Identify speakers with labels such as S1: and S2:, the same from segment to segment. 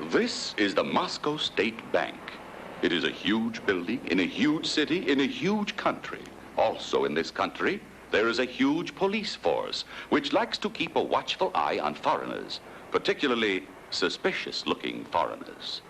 S1: This is the Moscow State Bank. It is a huge building in a huge city in a huge country. Also in this country, there is a huge police force which likes to keep a watchful eye on foreigners, particularly suspicious-looking foreigners.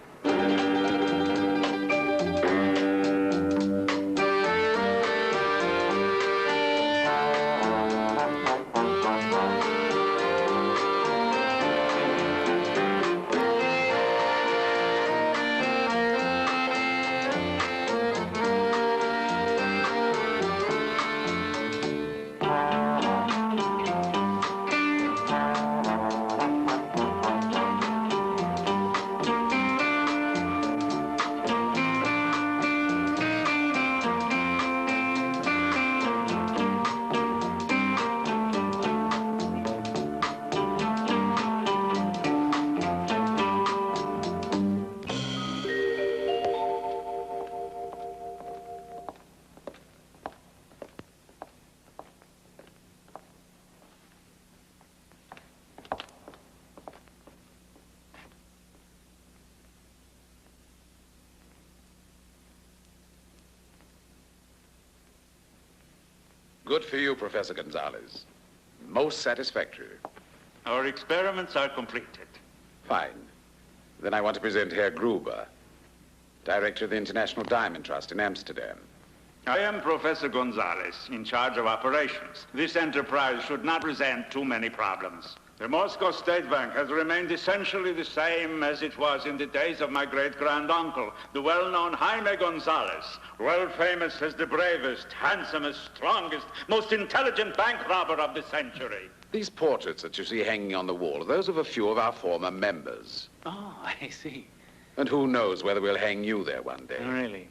S2: Good for you, Professor Gonzalez. Most satisfactory.
S3: Our experiments are completed.
S2: Fine. Then I want to present Herr Gruber, Director of the International Diamond Trust in Amsterdam.
S3: I am Professor Gonzalez, in charge of operations. This enterprise should not present too many problems. The Moscow State Bank has remained essentially the same as it was in the days of my great-granduncle, the well-known Jaime Gonzalez, well-famous as the bravest, handsomest, strongest, most intelligent bank robber of the century.
S2: These portraits that you see hanging on the wall are those of a few of our former members.
S4: Oh, I see.
S2: And who knows whether we'll hang you there one day.
S4: Really?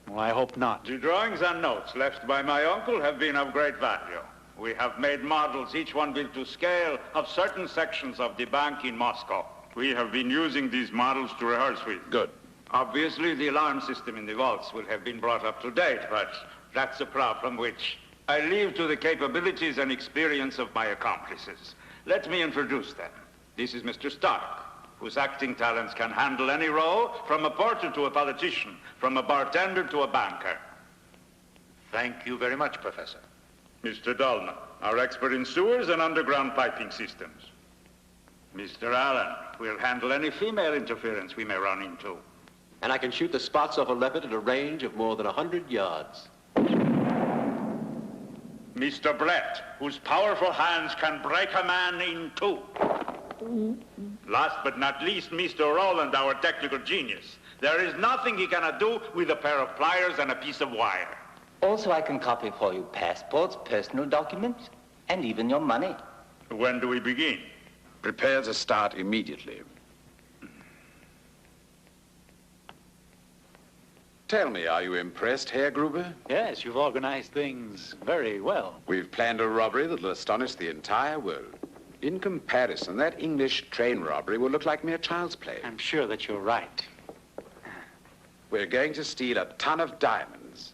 S4: Well, I hope not.
S3: The drawings and notes left by my uncle have been of great value. We have made models, each one built to scale, of certain sections of the bank in Moscow. We have been using these models to rehearse with.
S2: Good.
S3: Obviously, the alarm system in the vaults will have been brought up to date, but that's a problem which I leave to the capabilities and experience of my accomplices. Let me introduce them. This is Mr. Stark, whose acting talents can handle any role, from a porter to a politician, from a bartender to a banker.
S5: Thank you very much, Professor.
S3: Mr. Dolman, our expert in sewers and underground piping systems. Mr. Allen will handle any female interference we may run into.
S6: And I can shoot the spots off a leopard at a range of more than 100 yards.
S3: Mr. Brett, whose powerful hands can break a man in two. Last but not least, Mr. Rowland, our technical genius. There is nothing he cannot do with a pair of pliers and a piece of wire.
S7: Also, I can copy for you passports, personal documents, and even your money.
S3: When do we begin?
S2: Prepare to start immediately. Tell me, are you impressed, Herr Gruber?
S4: Yes, you've organized things very well.
S2: We've planned a robbery that will astonish the entire world. In comparison, that English train robbery will look like mere child's play.
S4: I'm sure that you're right.
S2: We're going to steal a ton of diamonds.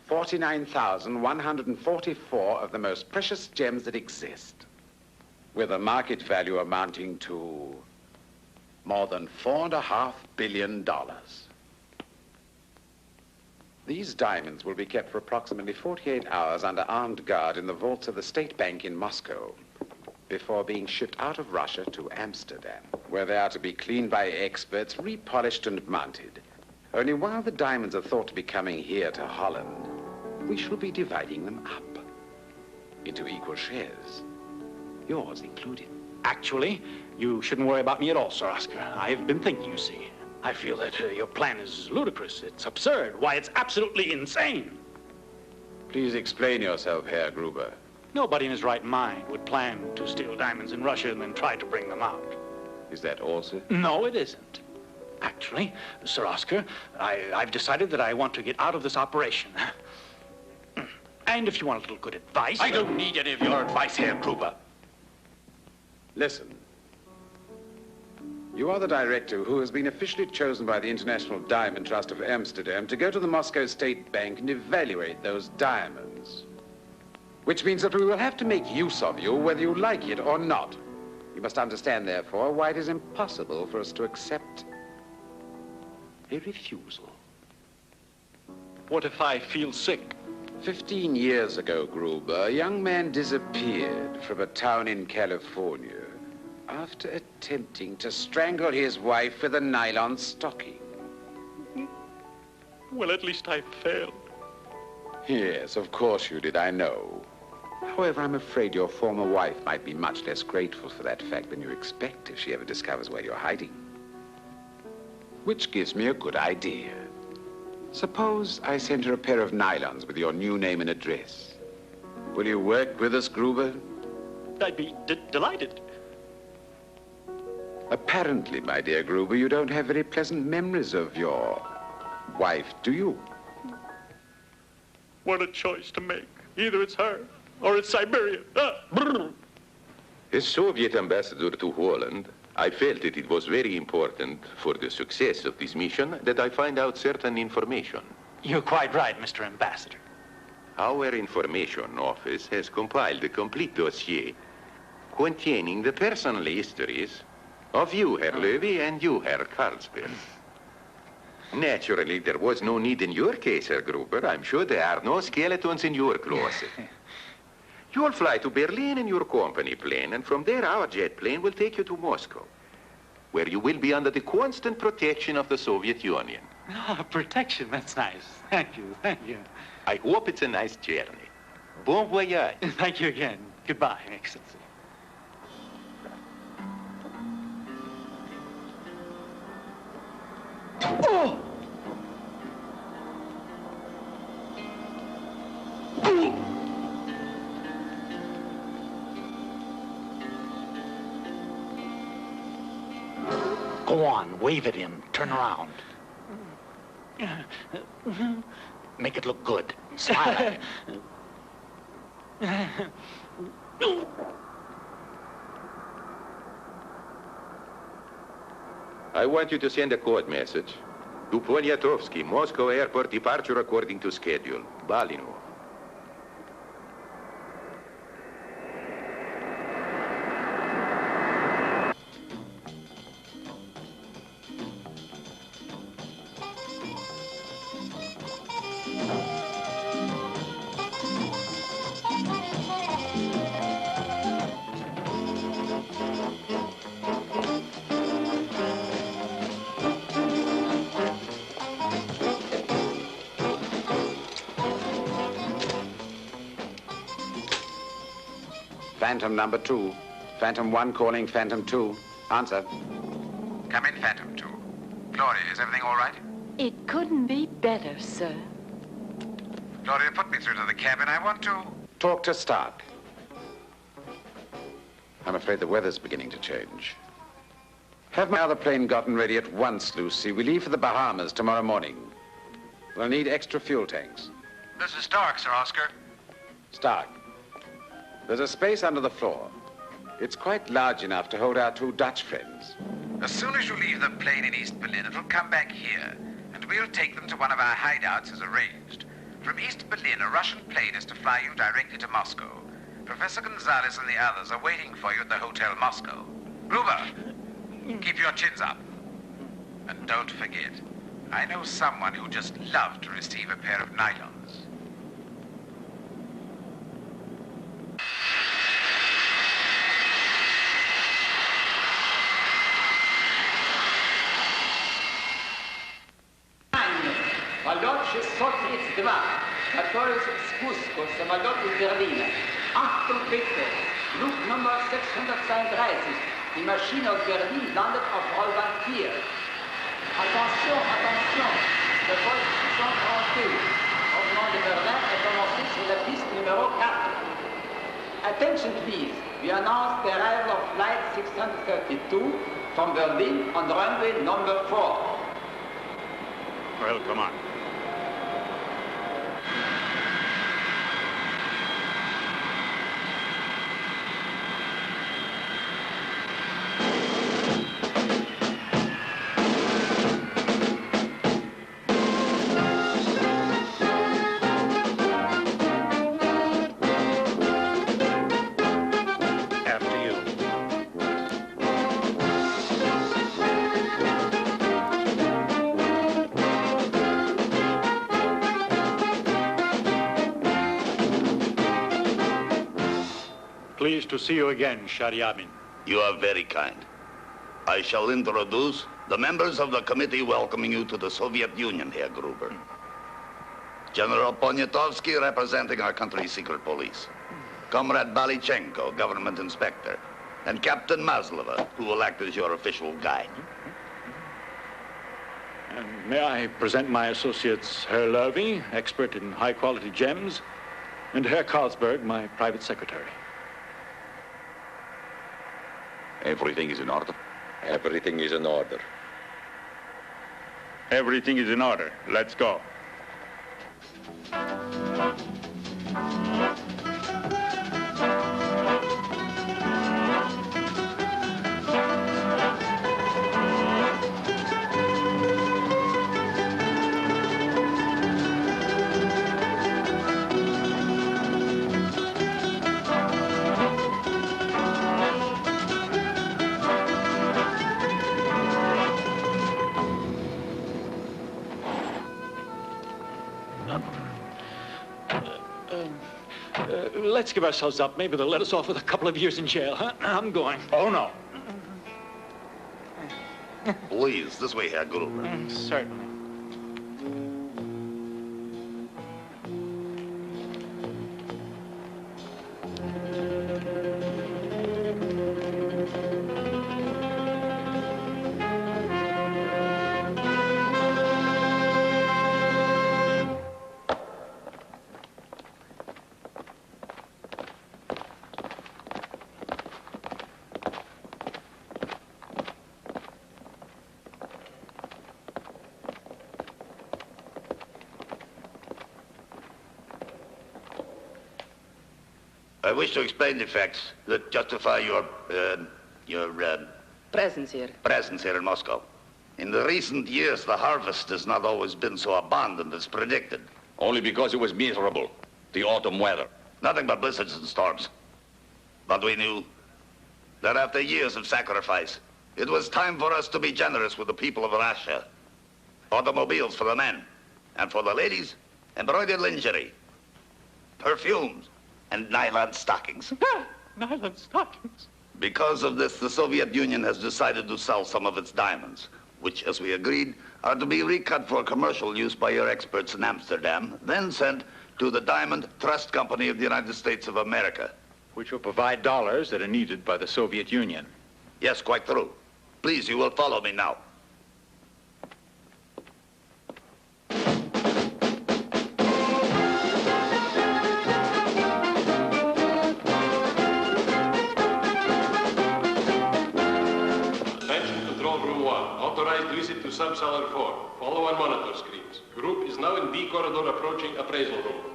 S2: 49,144 of the most precious gems that exist, with a market value amounting to more than $4.5 billion. These diamonds will be kept for approximately 48 hours under armed guard in the vaults of the State Bank in Moscow before being shipped out of Russia to Amsterdam, where they are to be cleaned by experts, repolished and mounted. Only while the diamonds are thought to be coming here to Holland, we shall be dividing them up into equal shares, yours included.
S4: Actually, you shouldn't worry about me at all, Sir Oscar. I've been thinking, you see. I feel that your plan is ludicrous. It's absurd. Why, it's absolutely insane.
S2: Please explain yourself, Herr Gruber.
S4: Nobody in his right mind would plan to steal diamonds in Russia and then try to bring them out.
S2: Is that all, sir?
S4: No, it isn't. Actually, Sir Oscar, I've decided that I want to get out of this operation. And if you want a little good advice...
S2: I don't need any of your advice, Herr Gruber. Listen. You are the director who has been officially chosen by the International Diamond Trust of Amsterdam to go to the Moscow State Bank and evaluate those diamonds. Which means that we will have to make use of you whether you like it or not. You must understand, therefore, why it is impossible for us to accept a refusal.
S4: What if I feel sick?
S2: 15 years ago, Gruber, a young man disappeared from a town in California after attempting to strangle his wife with a nylon stocking.
S4: Well, at least I failed.
S2: Yes, of course you did, I know. However, I'm afraid your former wife might be much less grateful for that fact than you expect if she ever discovers where you're hiding. Which gives me a good idea. Suppose I send her a pair of nylons with your new name and address. Will you work with us, Gruber?
S4: I'd be delighted.
S2: Apparently, my dear Gruber, you don't have very pleasant memories of your wife, do you?
S4: What a choice to make. Either it's her or it's Siberia. Ah!
S8: As Soviet ambassador to Holland, I felt that it was very important for the success of this mission that I find out certain information.
S4: You're quite right, Mr. Ambassador.
S8: Our information office has compiled a complete dossier containing the personal histories of you, Herr Löwy, and you, Herr Carlsberg. Naturally, there was no need in your case, Herr Gruber. I'm sure there are no skeletons in your closet. You'll fly to Berlin in your company plane, and from there our jet plane will take you to Moscow, where you will be under the constant protection of the Soviet Union.
S4: Oh, protection, that's nice. Thank you, thank you.
S8: I hope it's a nice journey. Bon voyage.
S4: Thank you again. Goodbye, Excellency. Oh! Go on, wave at him. Turn around. Make it look good. Smile at him.
S8: I want you to send a code message to Poniatowski, Moscow airport departure according to schedule. Balinov.
S2: Phantom number 2. Phantom 1 calling Phantom 2. Answer.
S9: Come in, Phantom 2. Gloria, is everything all right?
S10: It couldn't be better, sir.
S9: Gloria, put me through to the cabin. I want to...
S2: Talk to Stark. I'm afraid the weather's beginning to change. Have my other plane gotten ready at once, Lucy. We leave for the Bahamas tomorrow morning. We'll need extra fuel tanks.
S9: This is Stark, Sir Oscar.
S2: Stark. There's a space under the floor. It's quite large enough to hold our 2 Dutch friends.
S9: As soon as you leave the plane in East Berlin, it'll come back here, and we'll take them to one of our hideouts as arranged. From East Berlin, a Russian plane is to fly you directly to Moscow. Professor Gonzalez and the others are waiting for you at the Hotel Moscow. Gruber, keep your chins up. And don't forget, I know someone who just loved to receive a pair of nylons.
S11: Самолет 632, который спуск от самолета из Берлина. Achtung bitte, Flug Nummer 632. Die Maschine aus Berlin landet auf Rollbahn 4. Attention, attention, le vol 632. Revenant de Berlin est commencé sur la piste numéro 4. Attention please, we announce the arrival of flight 632 from Berlin on runway number 4.
S3: Well, come on.
S4: Pleased to see you again, Shariamin.
S12: You are very kind. I shall introduce the members of the committee welcoming you to the Soviet Union, Herr Gruber. General Poniatovsky, representing our country's secret police. Comrade Balichenko, government inspector. And Captain Maslova, who will act as your official guide.
S4: And may I present my associates, Herr Lervy, expert in high-quality gems, and Herr Carlsberg, my private secretary.
S1: Everything is in order.
S13: Everything is in order.
S3: Everything is in order. Let's go.
S4: Let's give ourselves up. Maybe they'll let us off with a couple of years in jail, huh? I'm going.
S3: Oh, no.
S12: Please, this way, Herr Gruber.
S4: Certainly.
S12: I wish to explain the facts that justify your
S10: Presence here.
S12: presence here in Moscow. In the recent years, the harvest has not always been so abundant as predicted.
S1: Only because it was miserable. The autumn weather.
S12: Nothing but blizzards and storms. But we knew that after years of sacrifice, it was time for us to be generous with the people of Russia. Automobiles for the men, and for the ladies, embroidered lingerie, perfumes, and nylon stockings.
S4: Nylon stockings?
S12: Because of this, the Soviet Union has decided to sell some of its diamonds, which, as we agreed, are to be recut for commercial use by your experts in Amsterdam, then sent to the Diamond Trust Company of the United States of America.
S4: Which will provide dollars that are needed by the Soviet Union.
S12: Yes, quite true. Please, you will follow me now.
S14: Authorized visit to Sub-Cellar 4. Follow on monitor screens. Group is now in B corridor approaching appraisal room.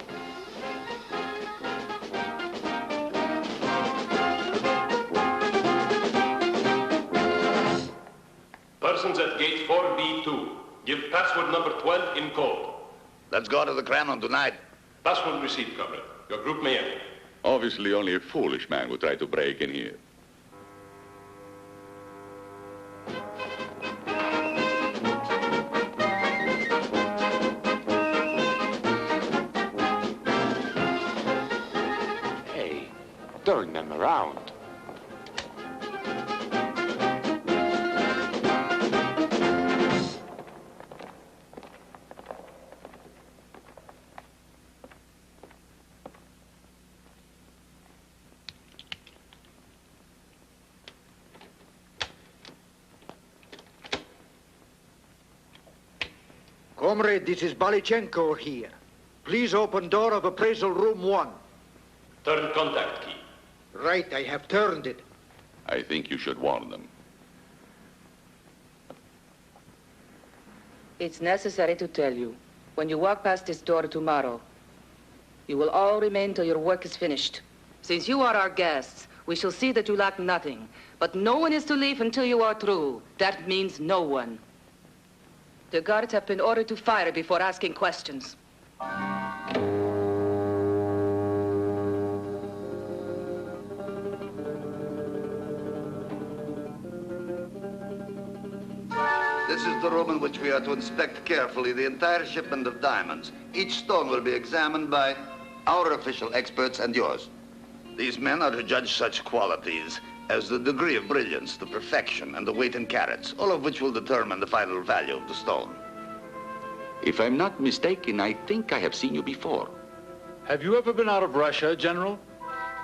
S14: Persons at gate 4B2. Give password number 12 in code.
S12: Let's go to the Kremlin tonight.
S14: Password received, comrade. Your group may enter.
S1: Obviously, only a foolish man would try to break in here.
S13: Turn them around.
S15: Comrade, this is Balichenko here. Please open door of appraisal room 1.
S14: Turn contact key.
S15: Right, I have turned it.
S1: I think you should warn them.
S10: It's necessary to tell you, when you walk past this door tomorrow, you will all remain till your work is finished. Since you are our guests, we shall see that you lack nothing. But no one is to leave until you are through. That means no one. The guards have been ordered to fire before asking questions.
S12: This is the room in which we are to inspect carefully the entire shipment of diamonds. Each stone will be examined by our official experts and yours. These men are to judge such qualities as the degree of brilliance, the perfection, and the weight in carats, all of which will determine the final value of the stone.
S1: If I'm not mistaken, I think I have seen you before.
S16: Have you ever been out of Russia, General?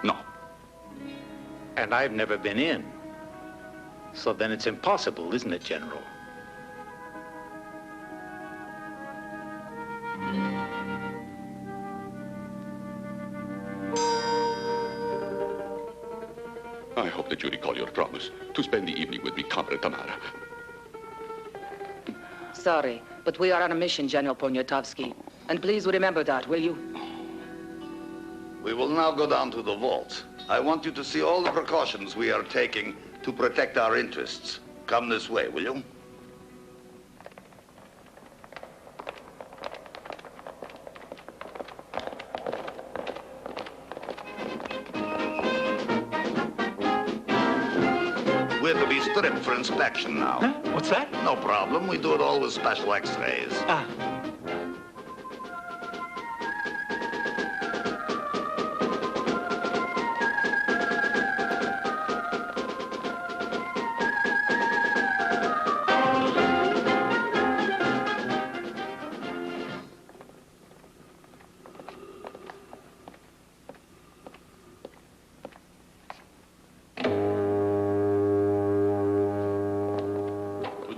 S1: No.
S4: And I've never been in. So then it's impossible, isn't it, General?
S1: I hope that you recall your promise to spend the evening with me, Comrade Tamara.
S10: Sorry, but we are on a mission, General Poniatowski. And please remember that, will you?
S12: We will now go down to the vault. I want you to see all the precautions we are taking to protect our interests. Come this way, will you? We're to be stripped for inspection now.
S4: Huh? What's that?
S12: No problem. We do it all with special x-rays.
S4: Ah.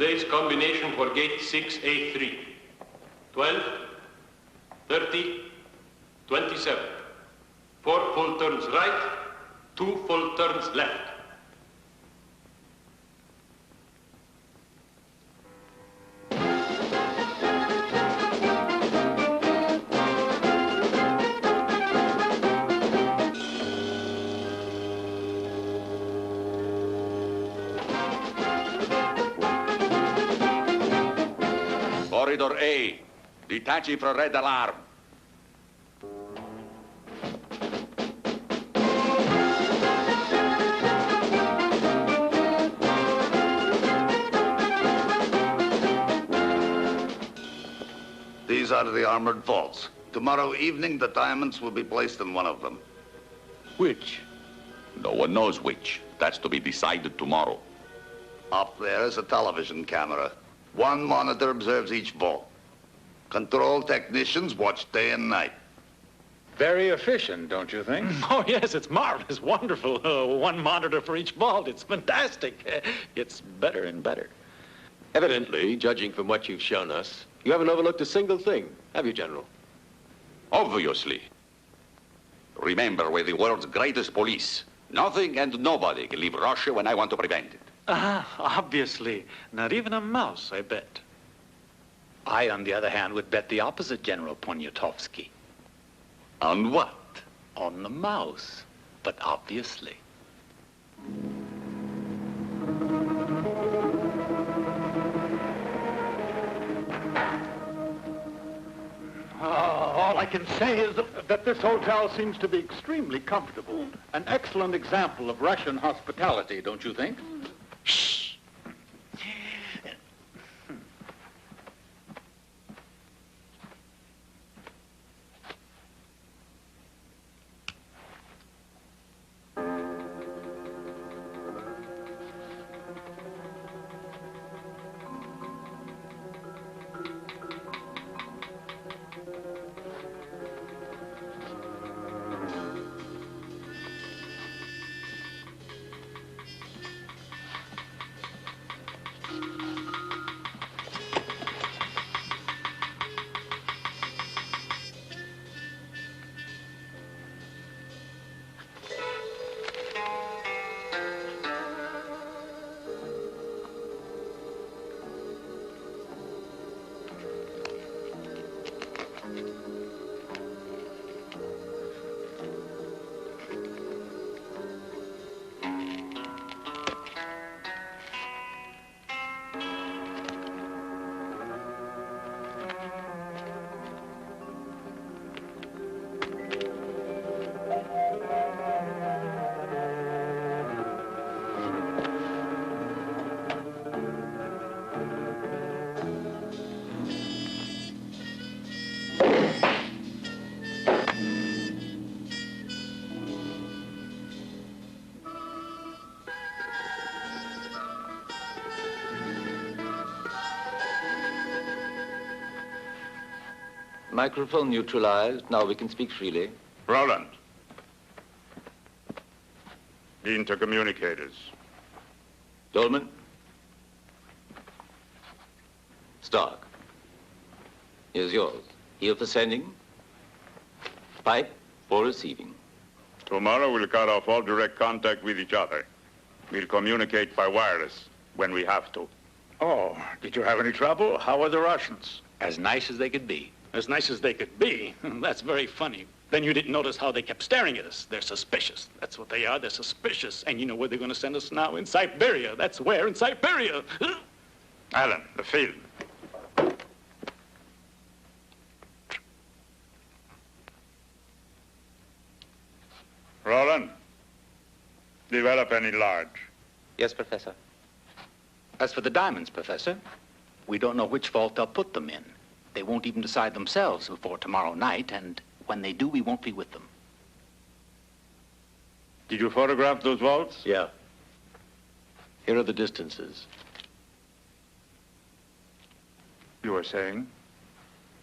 S14: Today's combination for gate 6A3. 12, 30, 27. 4 full turns right, 2 full turns left.
S1: Corridor A, detaching from red alarm.
S12: These are the armored vaults. Tomorrow evening, the diamonds will be placed in one of them.
S1: Which? No one knows which. That's to be decided tomorrow.
S12: Up there is a television camera. One monitor observes each vault. Control technicians watch day and night.
S16: Very efficient, don't you think?
S4: Oh, yes, it's marvelous, wonderful. One monitor for each vault. It's fantastic. It's better and better.
S6: Evidently, judging from what you've shown us, you haven't overlooked a single thing, have you, General?
S1: Obviously. Remember, we're the world's greatest police. Nothing and nobody can leave Russia when I want to prevent it.
S4: Obviously. Not even a mouse, I bet. I, on the other hand, would bet the opposite, General Poniatowski.
S1: On what?
S4: On the mouse, but obviously.
S15: All I can say is that this hotel seems to be extremely comfortable. An excellent example of Russian hospitality, don't you think?
S4: Shh.
S7: Microphone neutralized. Now we can speak freely.
S3: Roland. The intercommunicators.
S6: Dolman. Stark. Here's yours. Here for sending. Pipe for receiving.
S3: Tomorrow we'll cut off all direct contact with each other. We'll communicate by wireless when we have to.
S4: Oh, did you have any trouble? How are the Russians?
S16: As nice as they could be.
S4: As nice as they could be? That's very funny. Then you didn't notice how they kept staring at us. They're suspicious. That's what they are. They're suspicious. And you know where they're going to send us now? In Siberia. That's where, in Siberia.
S3: Alan, the field. Roland, develop and enlarge.
S7: Yes, Professor.
S4: As for the diamonds, Professor, we don't know which vault they'll put them in. They won't even decide themselves before tomorrow night, and when they do, we won't be with them.
S3: Did you photograph those vaults?
S6: Yeah. Here are the distances.
S3: You were saying?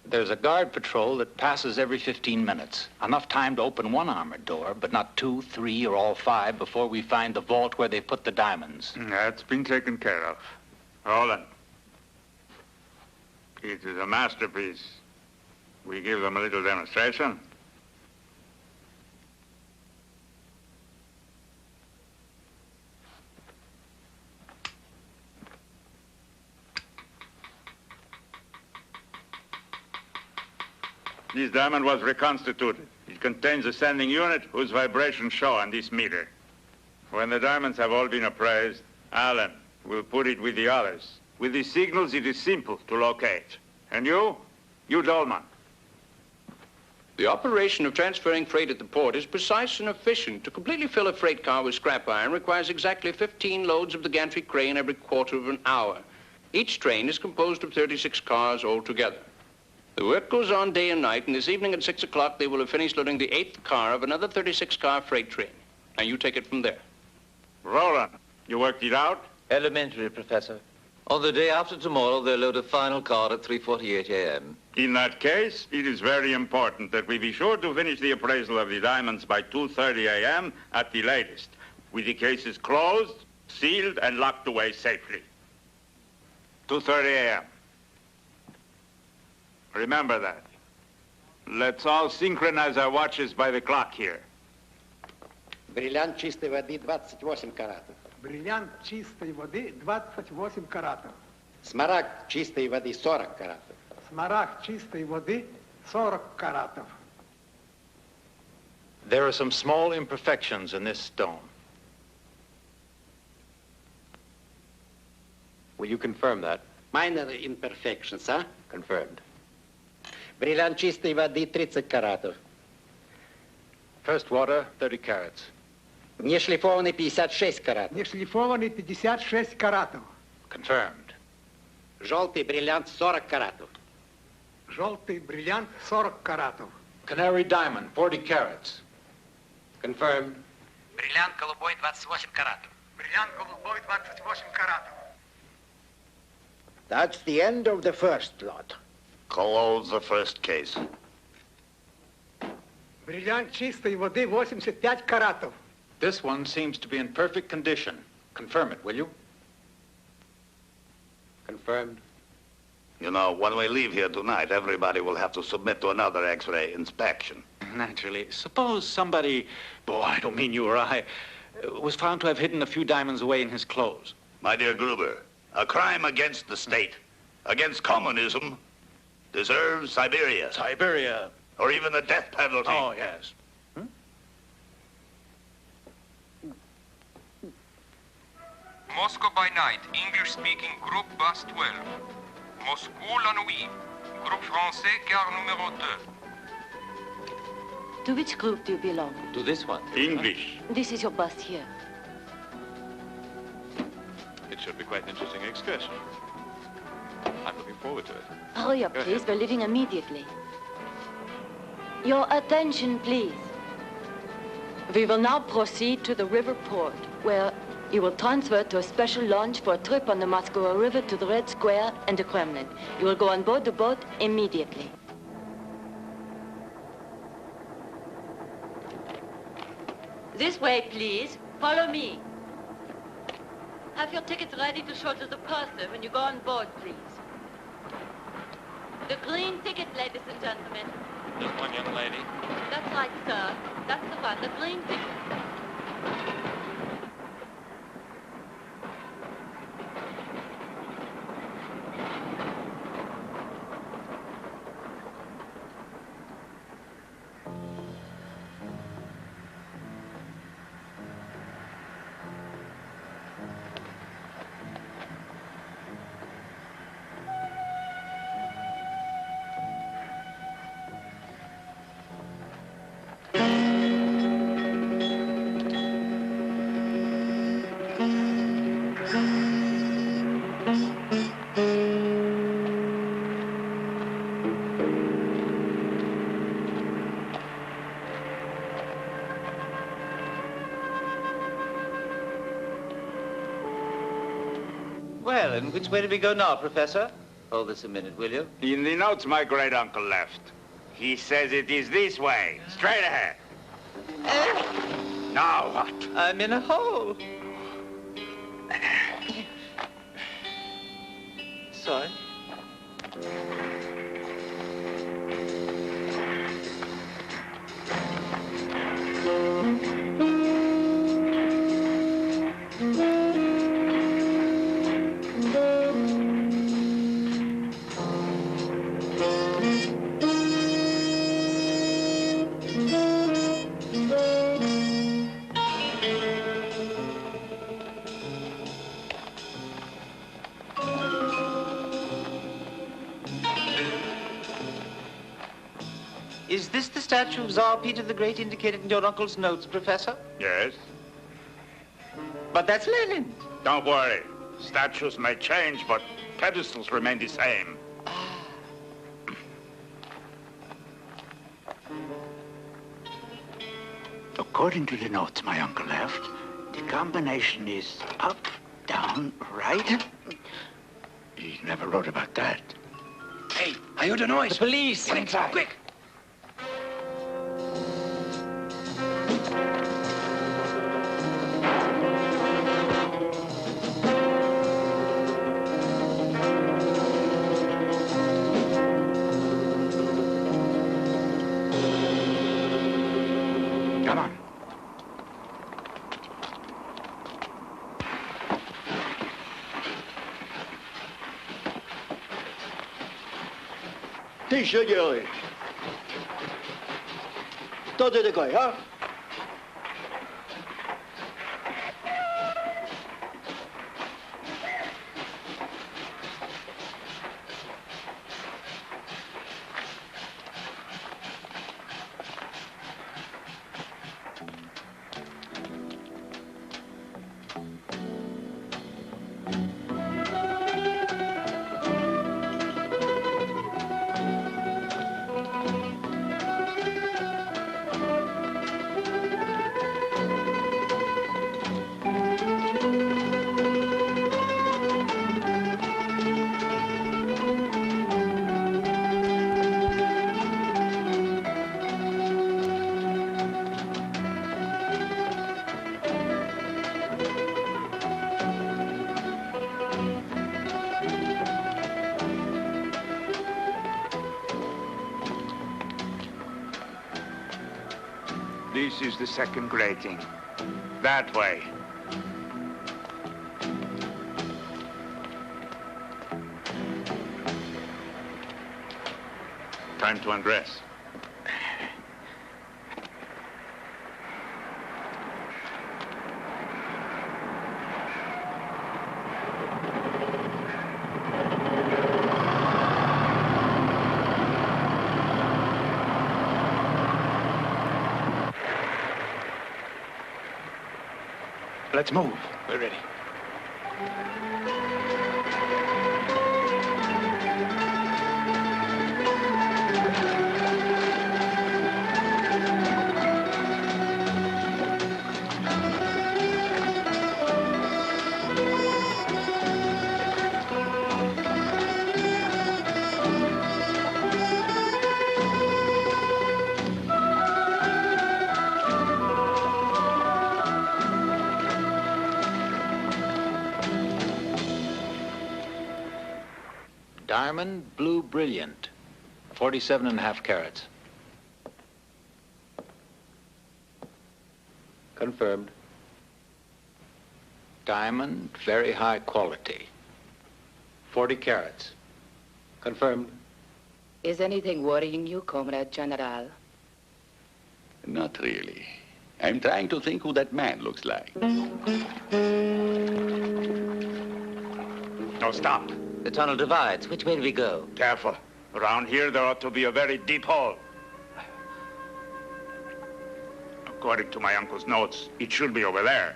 S4: There's a guard patrol that passes every 15 minutes. Enough time to open one armored door, but not 2, 3, or all 5 before we find the vault where they put the diamonds.
S3: That's been taken care of. Roland. It is a masterpiece. We give them a little demonstration. This diamond was reconstituted. It contains a sending unit whose vibrations show on this meter. When the diamonds have all been appraised, Alan will put it with the others. With these signals, it is simple to locate. And you Dolman.
S17: The operation of transferring freight at the port is precise and efficient. To completely fill a freight car with scrap iron requires exactly 15 loads of the gantry crane every quarter of an hour. Each train is composed of 36 cars altogether. The work goes on day and night, and this evening at 6 o'clock, they will have finished loading the 8th car of another 36-car freight train. Now, you take it from there.
S3: Roland, you worked it out?
S7: Elementary, Professor. On the day after tomorrow, they'll load a final car at 3:48 a.m.
S3: In that case, it is very important that we be sure to finish the appraisal of the diamonds by 2:30 a.m. at the latest, with the cases closed, sealed, and locked away safely. 2:30 a.m. Remember that. Let's all synchronize our watches by the clock here.
S18: Бриллиант чистой воды 28 каратов.
S19: Бриллиант чистой воды 28 каратов.
S18: Смарагд чистой воды 40 каратов.
S19: Смарагд чистой воды 40 каратов.
S16: There are some small imperfections in this stone.
S6: Will you confirm that?
S18: Minor imperfections, huh?
S6: Confirmed.
S18: Бриллиант чистой воды 30 каратов.
S16: First water, 30 carats.
S18: Нешлифованный 56 каратов.
S19: Нешлифованный 56 каратов.
S16: Confirmed.
S18: Желтый бриллиант 40 каратов.
S19: Желтый бриллиант 40 каратов.
S16: Canary diamond, 40 carats.
S18: Confirmed.
S9: Бриллиант голубой 28 каратов.
S19: Бриллиант голубой 28 каратов.
S18: That's the end of the first lot.
S12: Close the first case.
S19: Бриллиант чистой воды 85 каратов.
S16: This one seems to be in perfect condition. Confirm it, will you?
S18: Confirmed.
S12: You know, when we leave here tonight, everybody will have to submit to another X-ray inspection.
S4: Naturally. Suppose somebody, I don't mean you or I, was found to have hidden a few diamonds away in his clothes.
S12: My dear Gruber, a crime against the state, against communism, deserves Siberia.
S4: Siberia.
S12: Or even the death penalty.
S4: Oh, yes.
S20: Moscow by night, English-speaking group bus 12. Moscou la nuit, groupe français car numéro 2.
S21: To which group do you belong?
S7: To this one.
S3: English.
S21: This is your bus here.
S22: It should be quite an interesting excursion. I'm looking forward to it.
S21: Hurry up, please. We're leaving immediately. Your attention, please. We will now proceed to the river port, where you will transfer to a special launch for a trip on the Moscow River to the Red Square and the Kremlin. You will go on board the boat immediately. This way, please. Follow me. Have your tickets ready to show to the purser when you go on board, please. The green ticket, ladies and gentlemen.
S22: Just one young lady.
S21: That's right, sir. That's the one, the green ticket.
S7: Well, and which way do we go now, Professor? Hold this a minute, will you?
S3: In the notes my great-uncle left, he says it is this way, straight ahead. Now what?
S7: I'm in a hole. Sorry. Is this the statue of Tsar Peter the Great indicated in your uncle's notes, Professor?
S3: Yes?
S7: But that's Lenin.
S3: Don't worry. Statues may change, but pedestals remain the same.
S5: According to the notes my uncle left, the combination is up, down, right. He never wrote about that.
S8: Hey, I heard a noise.
S7: The police.
S8: Get inside. Quick.
S5: Come on.
S23: Тише делай. Кто ты такой, а?
S3: This is the second grating. That way. Time to undress.
S5: Let's move.
S3: We're ready.
S16: Diamond blue brilliant, 47.5 carats.
S7: Confirmed.
S16: Diamond, very high quality, 40 carats.
S7: Confirmed.
S10: Is anything worrying you, Comrade General?
S1: Not really. I'm trying to think who that man looks like.
S3: No, stop.
S7: The tunnel divides. Which way do we go?
S3: Careful. Around here, there ought to be a very deep hole. According to my uncle's notes, it should be over there.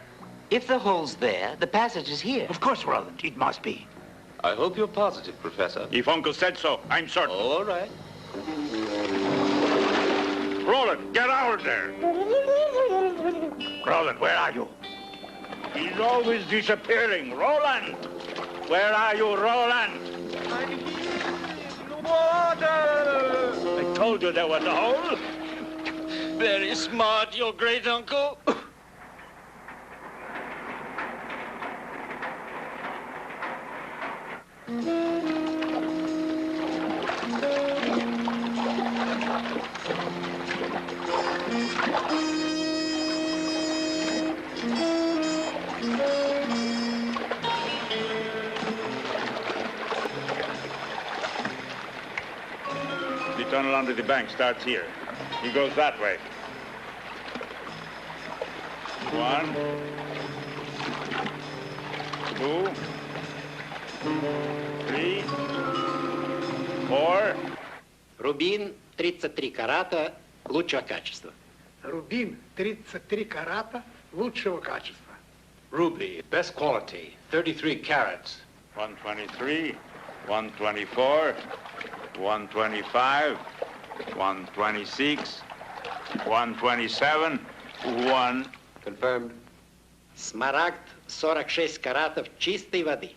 S7: If the hole's there, the passage is here.
S5: Of course, Roland. It must be.
S6: I hope you're positive, Professor.
S3: If Uncle said so, I'm certain.
S6: All right.
S3: Roland, get out of there. Roland, where are you? He's always disappearing. Roland! Where are you, Roland? I told you there was a hole.
S4: Very smart, your great uncle.
S3: The tunnel under the bank starts here. He goes that way. 1, 2, 3, 4.
S18: Рубин 33 карата лучшего качества.
S19: Рубин 33 карата лучшего качества.
S16: Ruby, best quality, 33 carats.
S3: 123, 124, 125, 126, 127, 1.
S7: Confirmed.
S18: Смарагд 46 каратов чистой воды.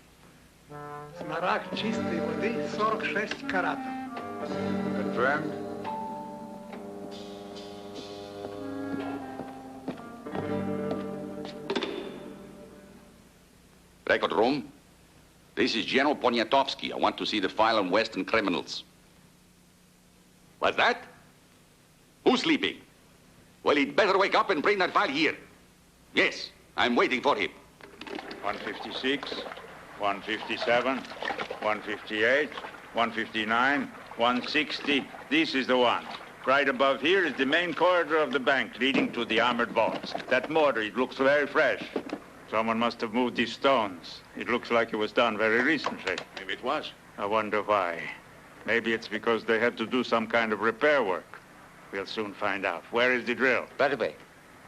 S19: Смарагд чистой воды 46 каратов.
S16: Confirmed.
S1: Record room. This is General Poniatowski. I want to see the file on Western criminals. What's that? Who's sleeping? Well, he'd better wake up and bring that file here. Yes, I'm waiting for him.
S3: 156, 157, 158, 159, 160. This is the one. Right above here is the main corridor of the bank leading to the armored vaults. That mortar, it looks very fresh. Someone must have moved these stones. It looks like it was done very recently.
S14: Maybe it was.
S3: I wonder why. Maybe it's because they had to do some kind of repair work. We'll soon find out. Where is the drill?
S7: Right away.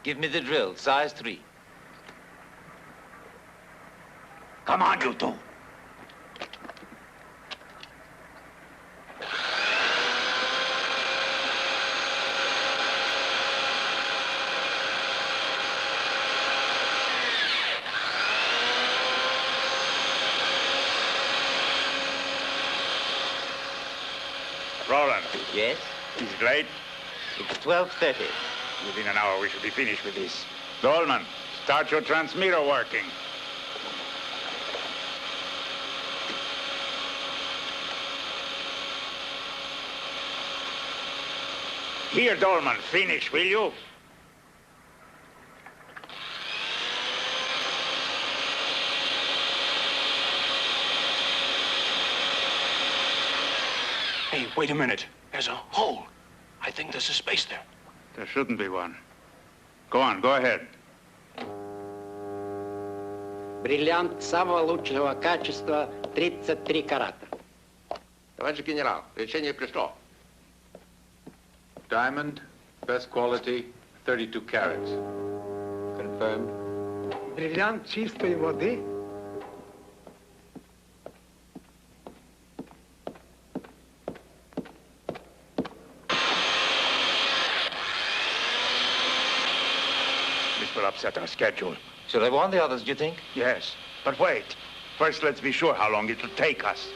S7: Give me the drill, size 3.
S5: Come on, you two.
S3: Roland.
S7: Yes?
S3: Is it late?
S7: It's 12:30.
S3: Within an hour, we should be finished with this. Dolman, start your transmitter working. Here, Dolman, finish, will you?
S8: Hey, wait a minute. There's a hole. I think there's a space there.
S3: There shouldn't be one. Go on, go ahead.
S18: Бриллиант самого лучшего качества 33 карата.
S6: Товарищ генерал, решение пришло.
S16: Diamond, best quality, 32 carats.
S7: Confirmed.
S19: Бриллиант чистой воды.
S3: This will upset our schedule.
S7: Shall I warn the others, do you think?
S3: Yes, but wait. First, let's be sure how long it will take us.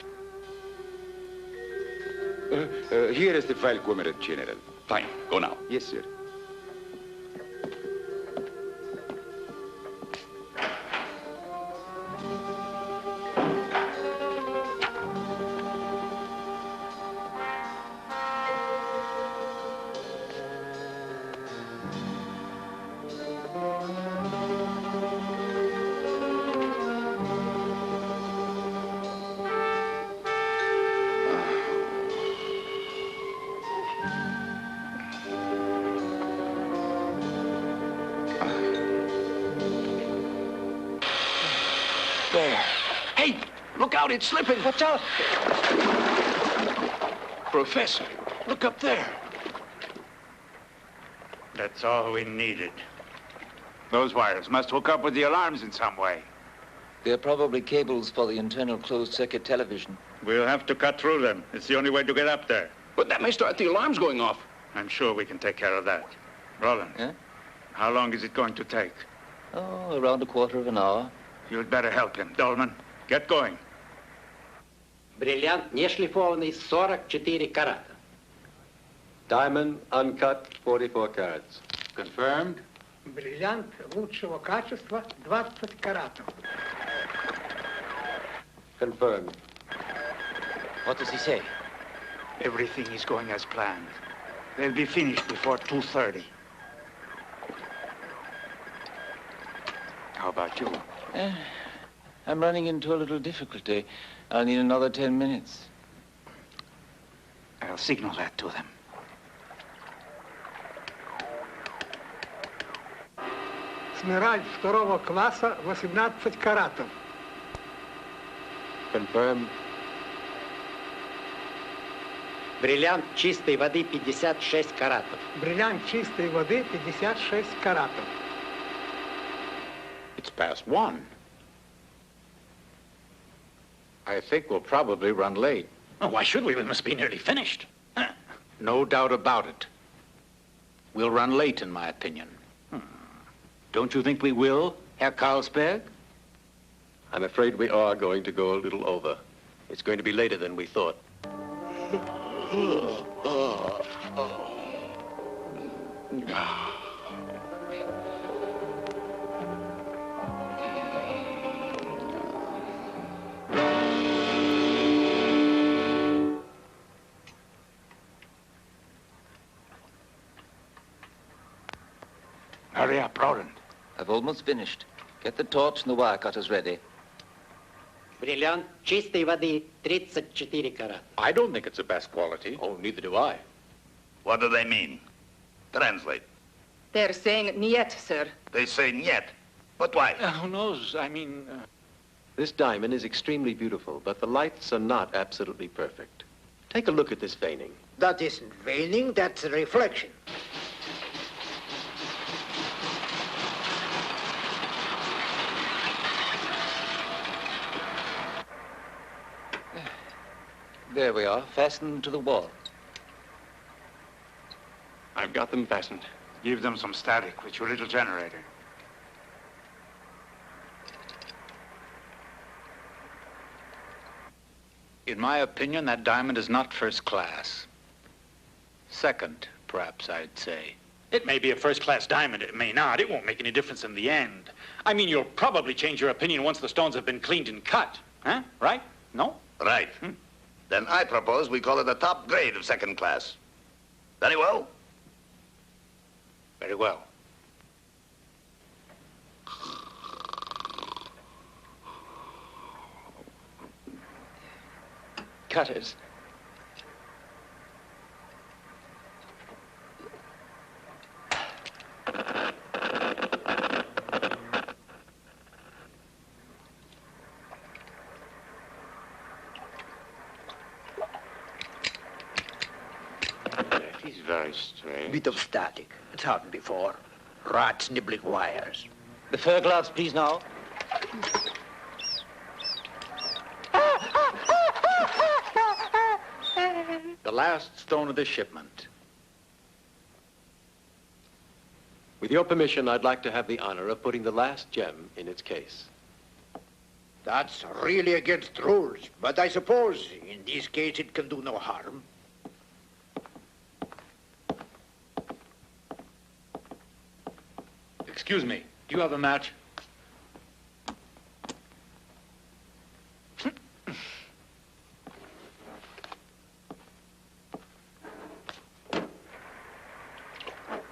S1: Here is the file, Comrade General. Fine, go now.
S6: Yes, sir.
S17: out, it's slipping.
S18: Watch out.
S17: Professor, look up there.
S3: That's all we needed. Those wires must hook up with the alarms in some way.
S7: They're probably cables for the internal closed-circuit television.
S3: We'll have to cut through them. It's the only way to get up there.
S17: But that may start the alarms going off.
S3: I'm sure we can take care of that. Roland, how long is it going to take?
S7: Oh, around a quarter of an hour.
S3: You'd better help him. Dolman, get going.
S18: Бриллиант не шлифованный 44 карата.
S6: Diamond, uncut, 44 carats.
S15: Confirmed.
S19: Бриллиант лучшего качества 20 каратов.
S6: Confirmed.
S5: What does he say?
S3: Everything is going as planned. They'll be finished before 2:30. How about you?
S7: I'm running into a little difficulty. I'll need another 10 minutes.
S3: I'll signal that to them.
S19: Смираль второго класса 18 каратов.
S6: Confirmed.
S18: Бриллиант чистой воды 56 каратов.
S19: Бриллиант чистой воды 56 каратов.
S15: It's past 1. I think we'll probably run late.
S4: Oh, why should we? We must be nearly finished.
S15: No doubt about it. We'll run late, in my opinion. Don't you think we will, Herr Carlsberg?
S6: I'm afraid we are going to go a little over. It's going to be later than we thought.
S3: Hurry up, Roland.
S7: I've almost finished. Get the torch and the wire cutters ready.
S18: Бриллиант чистой воды 34 карата.
S15: I don't think it's the best quality.
S6: Oh, neither do I.
S12: What do they mean? Translate.
S10: They're saying niet, sir.
S12: They say niet. But why?
S4: Who knows? I mean...
S6: This diamond is extremely beautiful, but the lights are not absolutely perfect. Take a look at this veining.
S23: That isn't veining, that's a reflection.
S7: There we are, fastened to the wall.
S6: I've got them fastened.
S3: Give them some static with your little generator.
S15: In my opinion, that diamond is not first class. Second, perhaps I'd say.
S4: It may be a first-class diamond, it may not. It won't make any difference in the end. I mean, you'll probably change your opinion once the stones have been cleaned and cut. Huh? Right? No?
S12: Right. Then I propose we call it a top grade of second class. Very well?
S15: Very well.
S7: Cutters.
S3: He's very strange.
S23: Bit of static. It's happened before. Rats nibbling wires.
S5: The fur gloves, please, now.
S15: The last stone of the shipment.
S6: With your permission, I'd like to have the honor of putting the last gem in its case.
S23: That's really against rules, but I suppose in this case it can do no harm.
S15: Excuse me, do you have a match?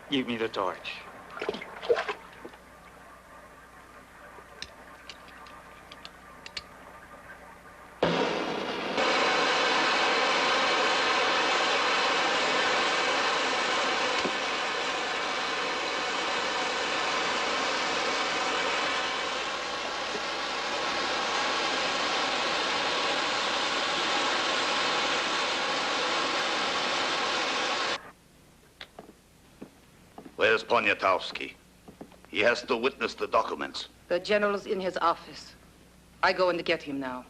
S3: Give me the torch.
S12: Where's Poniatowski? He has to witness the documents.
S10: The general's in his office. I go in to get him now.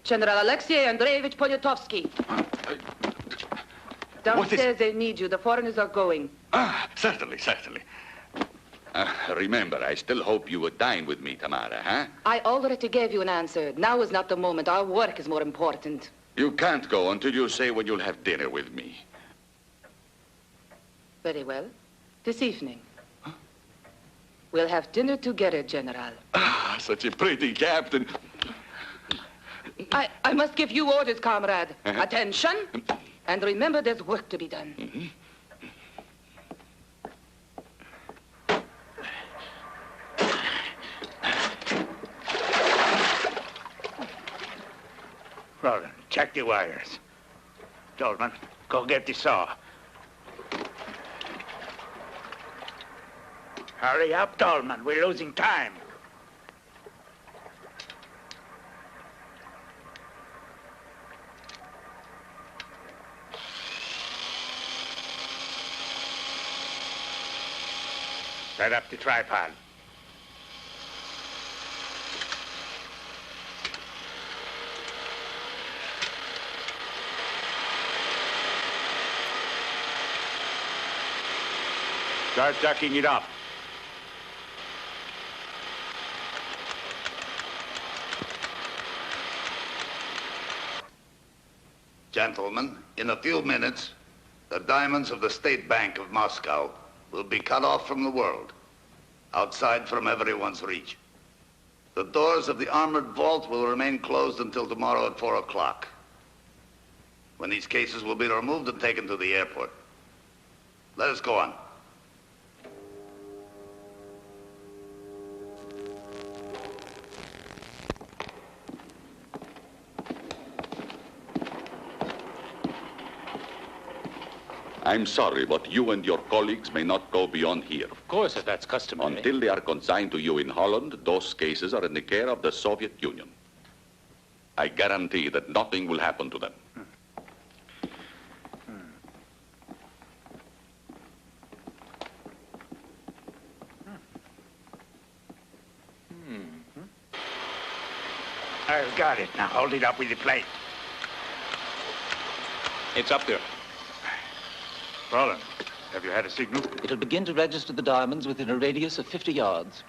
S10: General Alexei Andreevich Poniatowski. Downstairs they need you. The foreigners are going.
S1: Certainly, certainly. Remember, I still hope you would dine with me, Tamara, huh?
S10: I already gave you an answer. Now is not the moment. Our work is more important.
S1: You can't go until you say when you'll have dinner with me.
S10: Very well. This evening. We'll have dinner together, General.
S1: Such a pretty captain.
S10: I must give you orders, comrade. Attention. And remember, there's work to be done.
S23: Roland, check the wires. Dolman, go get the saw. Hurry up, Dolman. We're losing time. Set up the tripod. Start ducking it up.
S12: Gentlemen, in a few minutes, the diamonds of the State Bank of Moscow will be cut off from the world, outside from everyone's reach. The doors of the armored vault will remain closed until tomorrow at 4 o'clock, when these cases will be removed and taken to the airport. Let us go on.
S1: I'm sorry, but you and your colleagues may not go beyond here.
S15: Of course, if that's customary.
S1: Until they are consigned to you in Holland, those cases are in the care of the Soviet Union. I guarantee that nothing will happen to them.
S23: I've got it. Now hold it up with the plate.
S17: It's up there.
S23: Roland, have you had a signal?
S7: It'll begin to register the diamonds within a radius of 50 yards.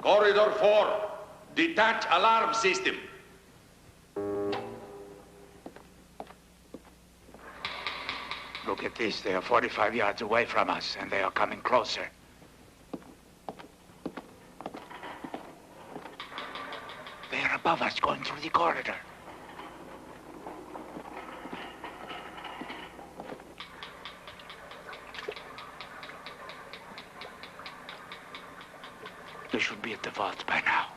S1: Corridor 4, detach alarm system.
S23: Look at this. They are 45 yards away from us, and they are coming closer. They are above us, going through the corridor. They should be at the vault by now.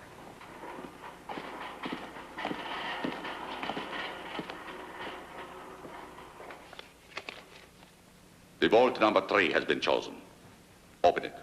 S1: The vault number 3 has been chosen. Open it.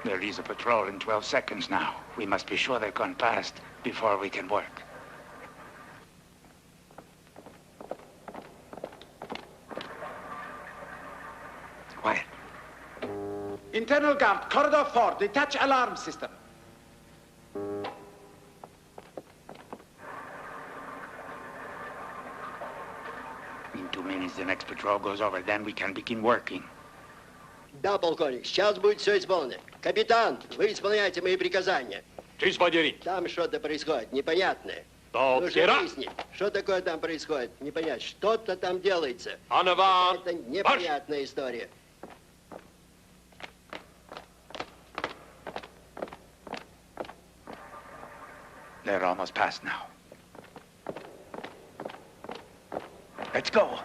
S5: There is a patrol in 12 seconds now. We must be sure they've gone past before we can work. Quiet.
S19: Internal guard, corridor 4, detach alarm system.
S5: In 2 minutes, the next patrol goes over. Then we can begin working.
S2: Да, полковник, сейчас будет все исполнено. Капитан, вы исполняете мои приказания. Там что-то происходит, непонятное. Нужно выяснить, что такое там происходит. Не понять, что-то там делается. Это непонятная история.
S5: They're almost past now. Let's go.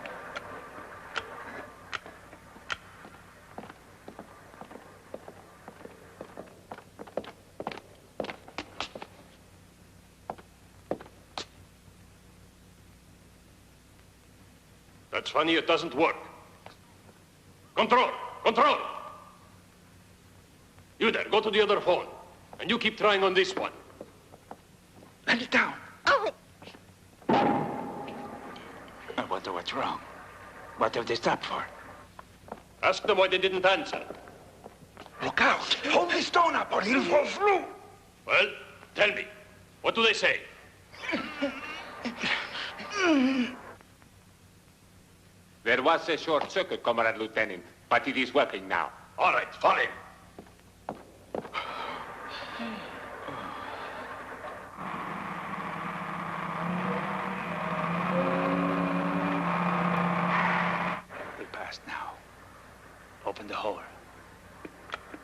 S14: That's funny, it doesn't work. Control! Control! You there, go to the other phone. And you keep trying on this one.
S5: Let it down. Oh. I wonder what's wrong. What have they stopped for?
S14: Ask them why they didn't answer.
S5: Look out! Hold the stone up or he'll fall through.
S14: Well, tell me, what do they say?
S11: There was a short circuit, Comrade Lieutenant, but it is working now.
S14: All right, follow him.
S5: We're past now. Open the hole.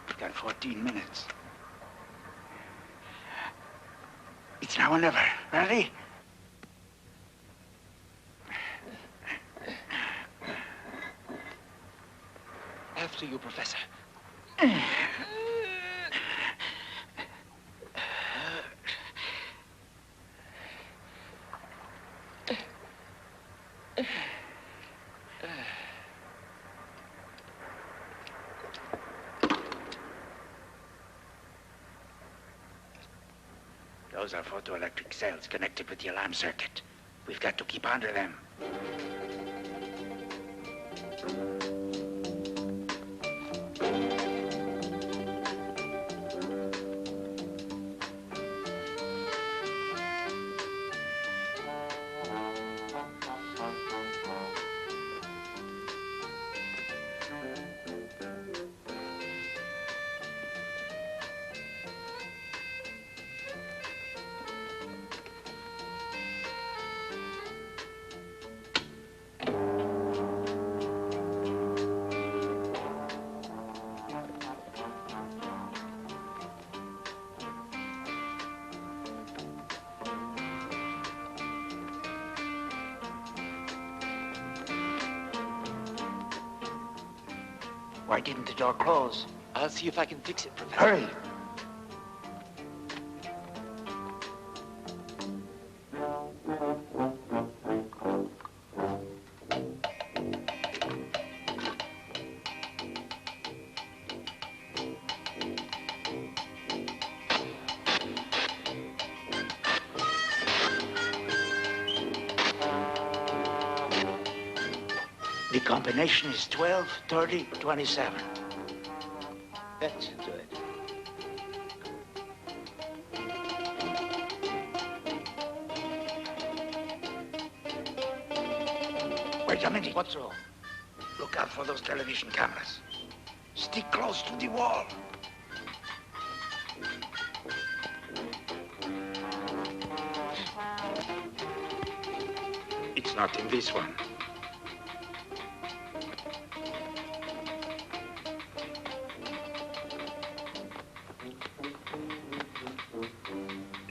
S5: We've got 14 minutes. It's now or never. Ready?
S13: After you, Professor.
S5: Those are photoelectric cells connected with the alarm circuit. We've got to keep onto them. Why didn't the door close?
S13: I'll see if I can fix it, Professor.
S5: Hurry! The combination is 12, 30, 27.
S2: Let's do it.
S5: Wait a minute. What's wrong? Look out for those television cameras. Stick close to the wall. It's not in this one.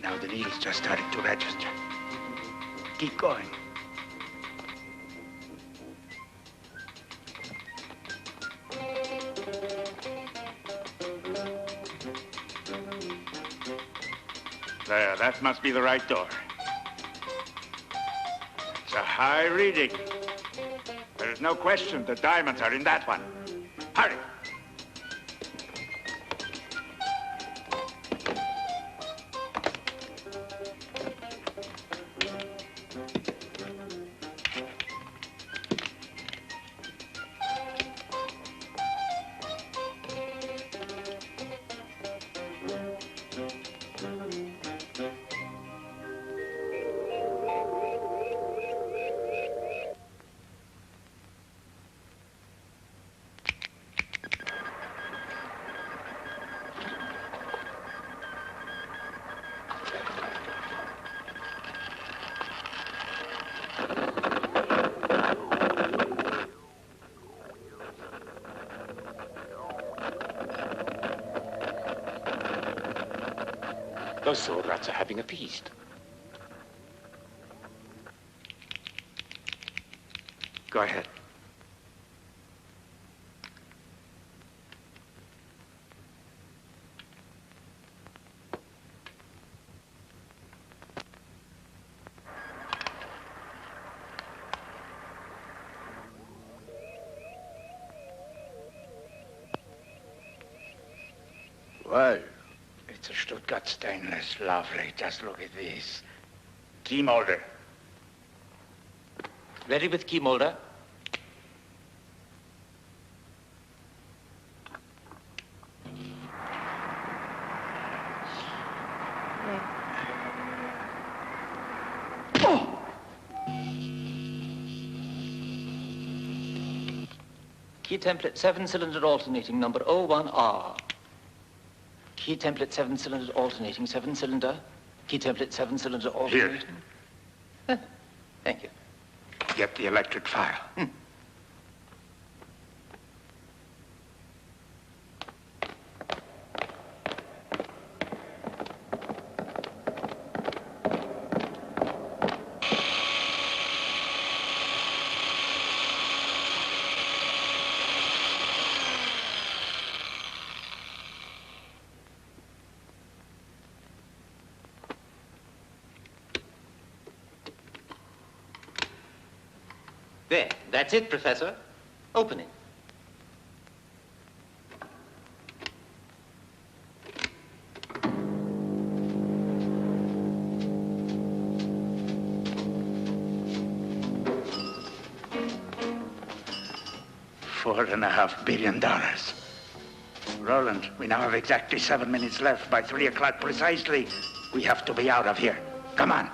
S5: Now the needle's just starting to register. Keep going.
S3: There, that must be the right door. It's a high reading. There is no question the diamonds are in that one. Hurry.
S8: Those sword rats are having a feast.
S15: Go ahead.
S5: Well, it's a Stuttgart stainless. Lovely. Just look at this. Key molder.
S7: Ready with key molder. Key template 7-cylinder alternating number 01R. Key template 7-cylinder alternating 7-cylinder. Key template 7-cylinder alternating.
S5: Here.
S7: Thank you.
S5: Get the electric file.
S7: There, that's it, Professor. Open it.
S5: $4.5 billion. Roland, we now have exactly 7 minutes left. By 3 o'clock precisely, we have to be out of here. Come on.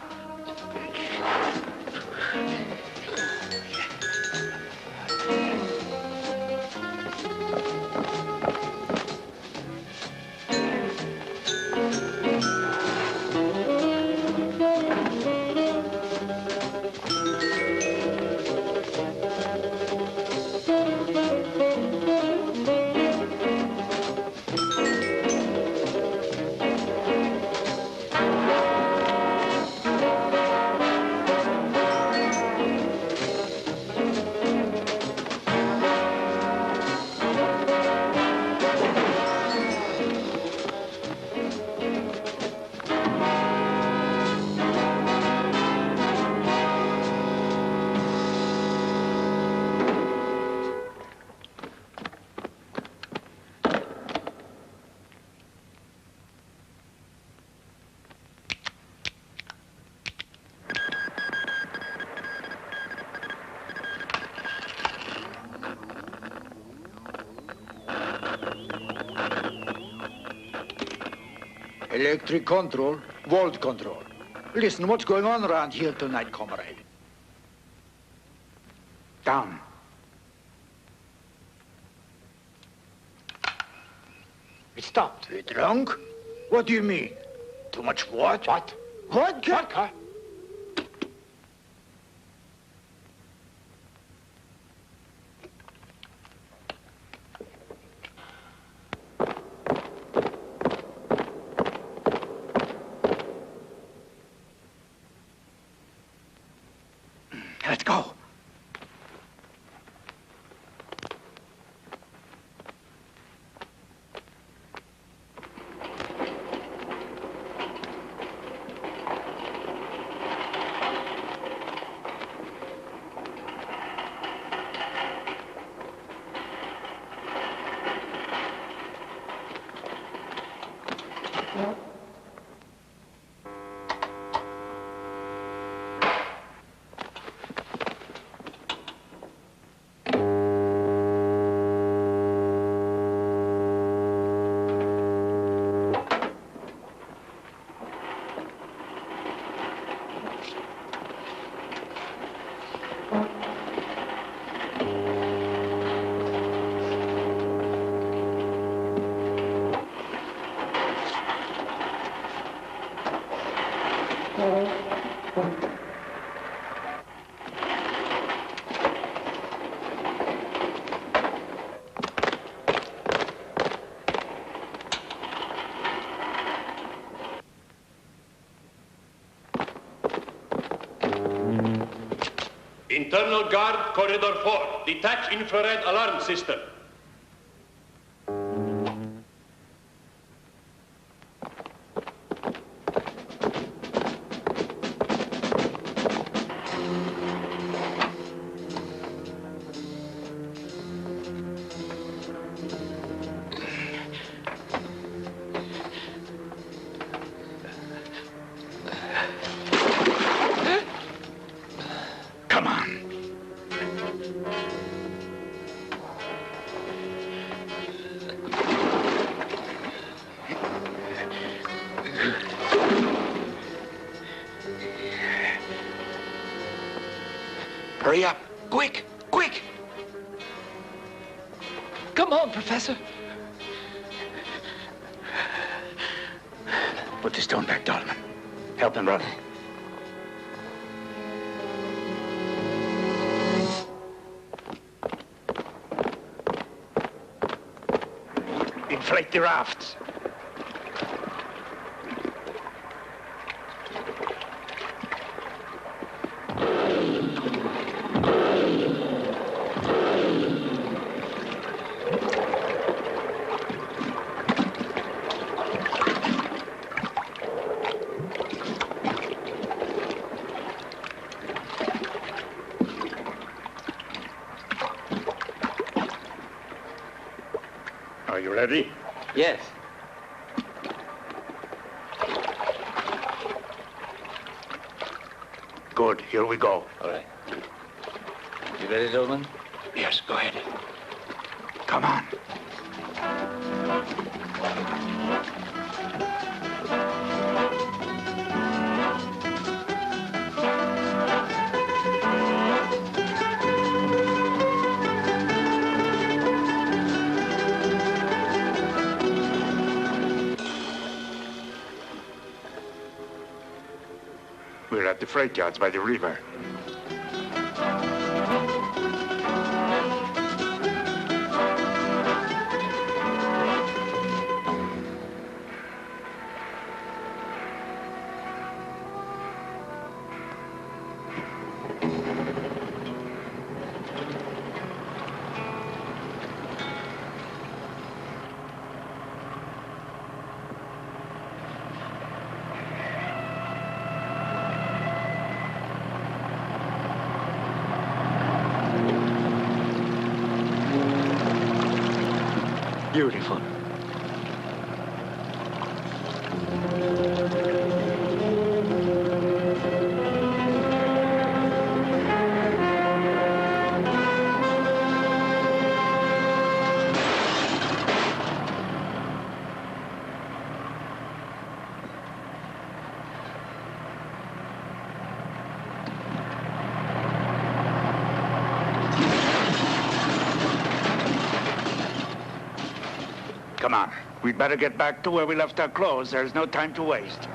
S23: Electric control, volt control. Listen, what's going on around here tonight, comrade?
S5: Down.
S23: It stopped. We drunk? What do you mean? Too much what?
S8: What?
S23: Vodka?
S8: Vodka?
S5: Let's go.
S14: Internal guard, corridor 4. Detach infrared alarm system.
S8: Hurry up. Quick, quick.
S13: Come on, Professor.
S15: Put the stone back, Dolman. Help him run. Inflate the rafts. Are you ready?
S7: Yes.
S15: Good. Here we go.
S7: All right. You ready, Dolman?
S15: Yes, go ahead. Come on. We're at the freight yards by the river.
S6: Beautiful.
S15: Come on. We'd better get back to where we left our clothes. There's no time to waste.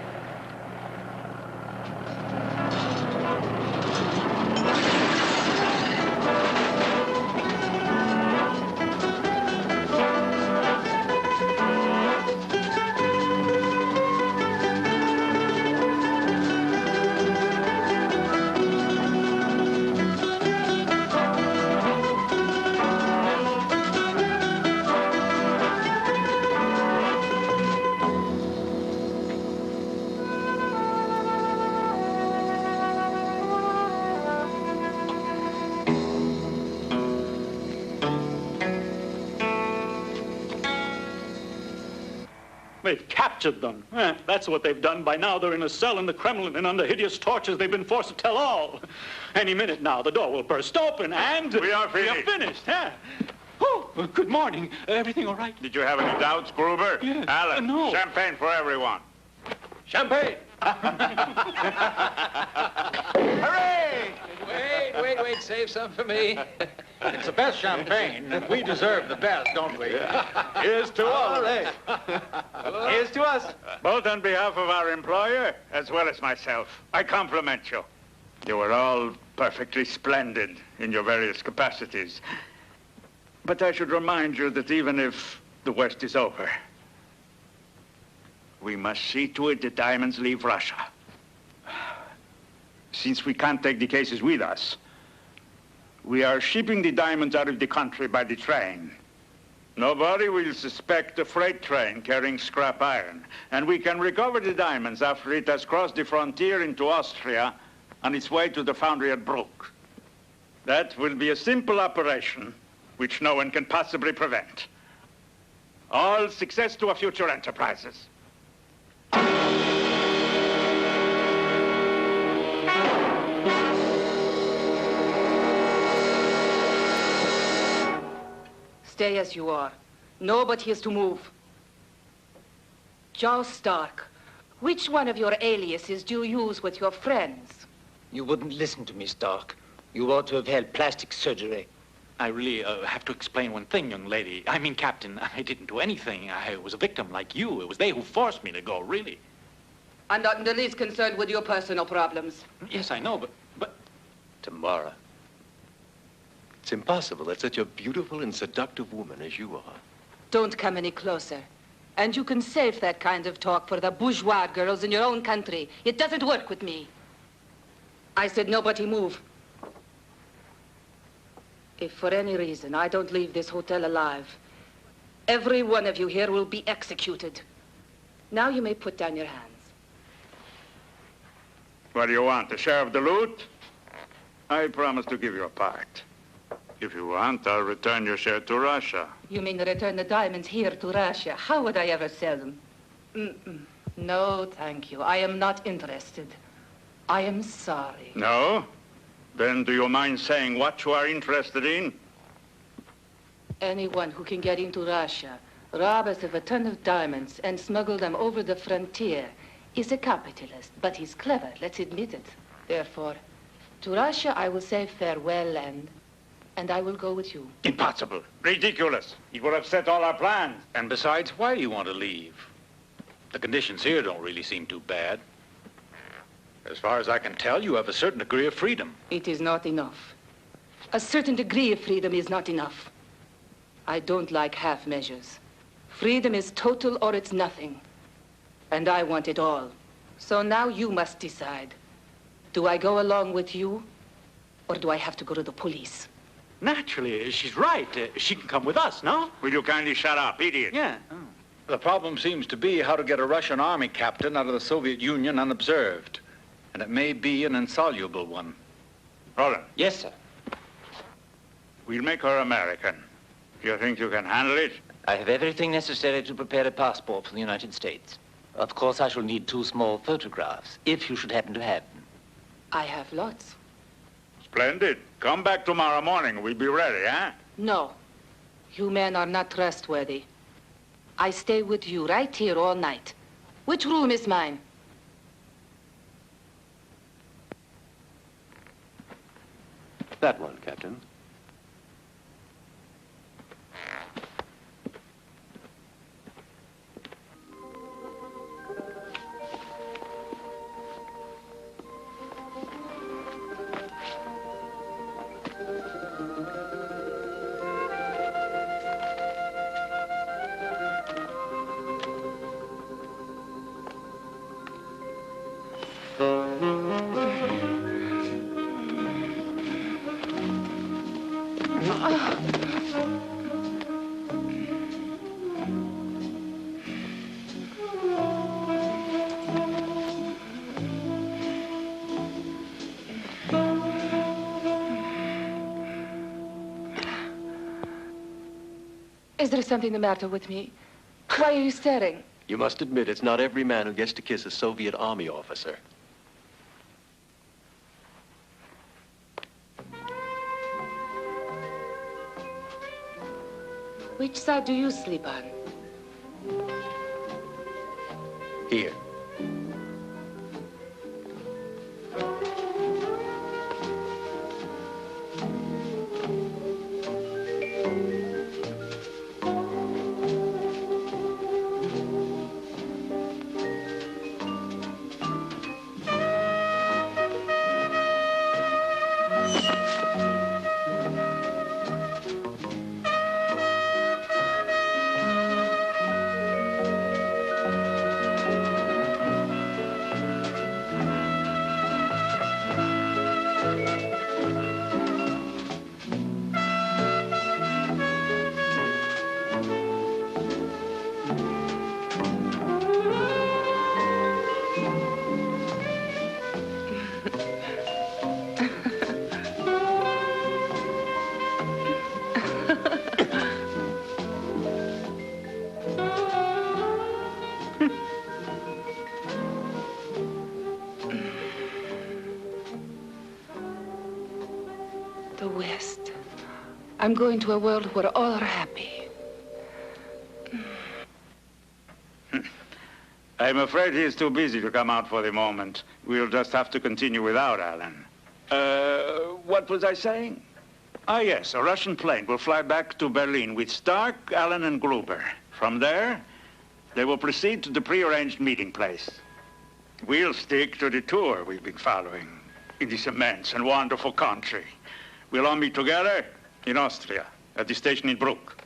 S4: They've captured them. That's what they've done. By now, they're in a cell in the Kremlin, and under hideous tortures, they've been forced to tell all. Any minute now, the door will burst open, and...
S3: We are finished.
S4: Oh, good morning. Everything all right?
S3: Did you have any doubts, Gruber?
S4: Yes.
S3: Alan,
S4: No.
S3: champagne for everyone.
S14: Champagne!
S19: Hooray!
S13: Wait, save some for me.
S16: It's the best champagne. We deserve the best, don't we?
S3: Here's to all.
S19: Here's to us.
S3: Both on behalf of our employer, as well as myself, I compliment you. You were all perfectly splendid in your various capacities. But I should remind you that even if the worst is over, we must see to it that diamonds leave Russia. Since we can't take the cases with us, We are shipping the diamonds out of the country by the train. Nobody will suspect a freight train carrying scrap iron, and we can recover the diamonds after it has crossed the frontier into Austria on its way to the foundry at Bruck. That will be a simple operation which no one can possibly prevent. All success to our future enterprises.
S10: Stay as you are. Nobody is to move. Joe Stark, which one of your aliases do you use with your friends?
S18: You wouldn't listen to me, Stark. You ought to have had plastic surgery.
S4: I really have to explain one thing, young lady. I mean, Captain, I didn't do anything. I was a victim like you. It was they who forced me to go, really.
S10: I'm not in the least concerned with your personal problems.
S4: Yes, I know, but...
S6: Tamara. It's impossible that such a beautiful and seductive woman as you are.
S10: Don't come any closer. And you can save that kind of talk for the bourgeois girls in your own country. It doesn't work with me. I said nobody move. If for any reason I don't leave this hotel alive, every one of you here will be executed. Now you may put down your hands.
S3: What do you want, a share of the loot? I promise to give you a part. If you want, I'll return your share to Russia.
S10: You mean return the diamonds here to Russia? How would I ever sell them? No, thank you. I am not interested. I am sorry.
S3: No? Then do you mind saying what you are interested in?
S10: Anyone who can get into Russia, rob us of a ton of diamonds, and smuggle them over the frontier is a capitalist, but he's clever, let's admit it. Therefore, to Russia I will say farewell, and I will go with you.
S3: Impossible. Ridiculous. It would upset all our plans.
S15: And besides, why do you want to leave? The conditions here don't really seem too bad. As far as I can tell, you have a certain degree of freedom.
S10: It is not enough. A certain degree of freedom is not enough. I don't like half measures. Freedom is total or it's nothing. And I want it all. So now you must decide. Do I go along with you, or do I have to go to the police?
S4: Naturally, she's right. She can come with us, no?
S3: Will you kindly shut up, idiot?
S4: Yeah.
S15: Oh. The problem seems to be how to get a Russian army captain out of the Soviet Union unobserved. And it may be an insoluble one.
S3: Roland.
S18: Yes, sir.
S3: We'll make her American. You think you can handle it?
S18: I have everything necessary to prepare a passport for the United States. Of course, I shall need 2 small photographs, if you should happen to have them.
S10: I have lots.
S3: Splendid. Come back tomorrow morning. We'll be ready, eh?
S10: No. You men are not trustworthy. I stay with you right here all night. Which room is mine?
S6: That one, Captain.
S10: Is there something the matter with me? Why are you staring?
S6: You must admit it's not every man who gets to kiss a Soviet army officer.
S10: Which side do you sleep on?
S6: Here.
S10: I'm going to a world where all are happy.
S3: I'm afraid he's too busy to come out for the moment. We'll just have to continue without Alan. What was I saying? Ah, yes, a Russian plane will fly back to Berlin with Stark, Allen, and Gruber. From there, they will proceed to the prearranged meeting place. We'll stick to the tour we've been following in this immense and wonderful country. We'll all meet together in Austria, at the station in Bruck.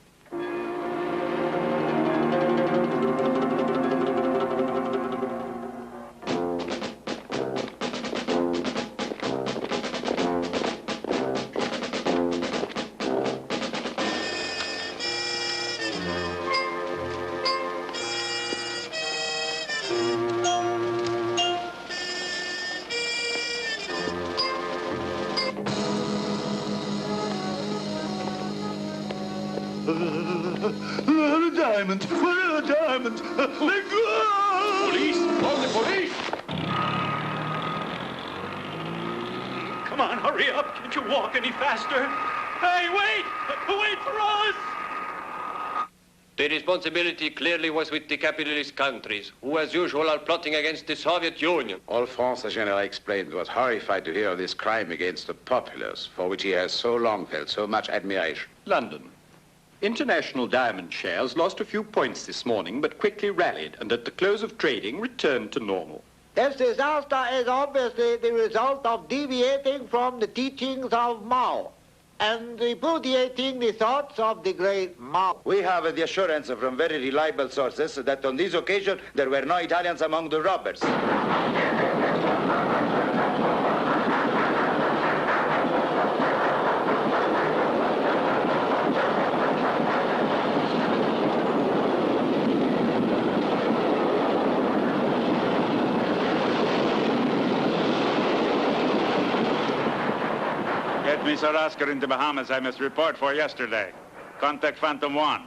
S12: Diamonds! Where are the diamonds? Let go!
S4: Police! Call the police! Come on, hurry up. Can't you walk any faster? Hey, wait! Wait for us!
S9: The responsibility clearly was with the capitalist countries, who, as usual, are plotting against the Soviet Union.
S20: All France, as General explained, was horrified to hear of this crime against the populace, for which he has so long felt so much admiration.
S22: London. International diamond shares lost a few points this morning, but quickly rallied, and at the close of trading returned to normal.
S23: This disaster is obviously the result of deviating from the teachings of Mao and repudiating the thoughts of the great Mao.
S24: We have the assurance from very reliable sources that on this occasion there were no Italians among the robbers.
S3: Mr. Oscar in the Bahamas, I must report for yesterday. Contact Phantom 1.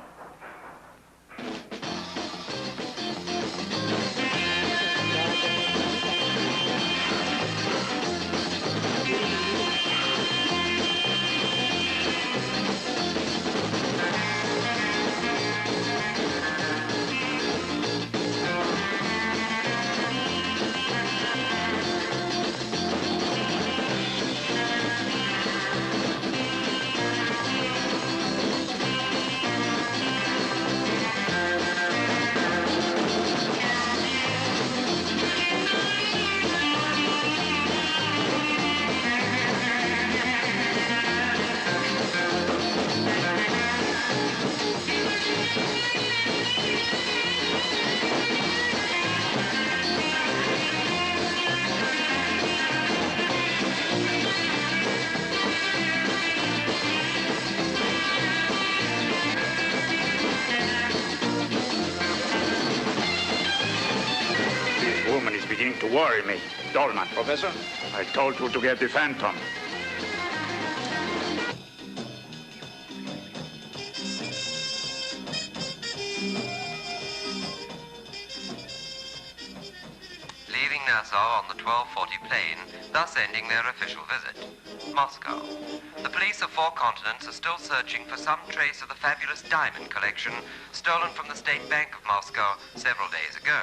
S3: To worry me. Dolman, Professor. I told you to get the Phantom.
S25: Leaving Nassau on the 1240 plane, thus ending their official visit. Moscow. The police of 4 continents are still searching for some trace of the fabulous diamond collection stolen from the State Bank of Moscow several days ago.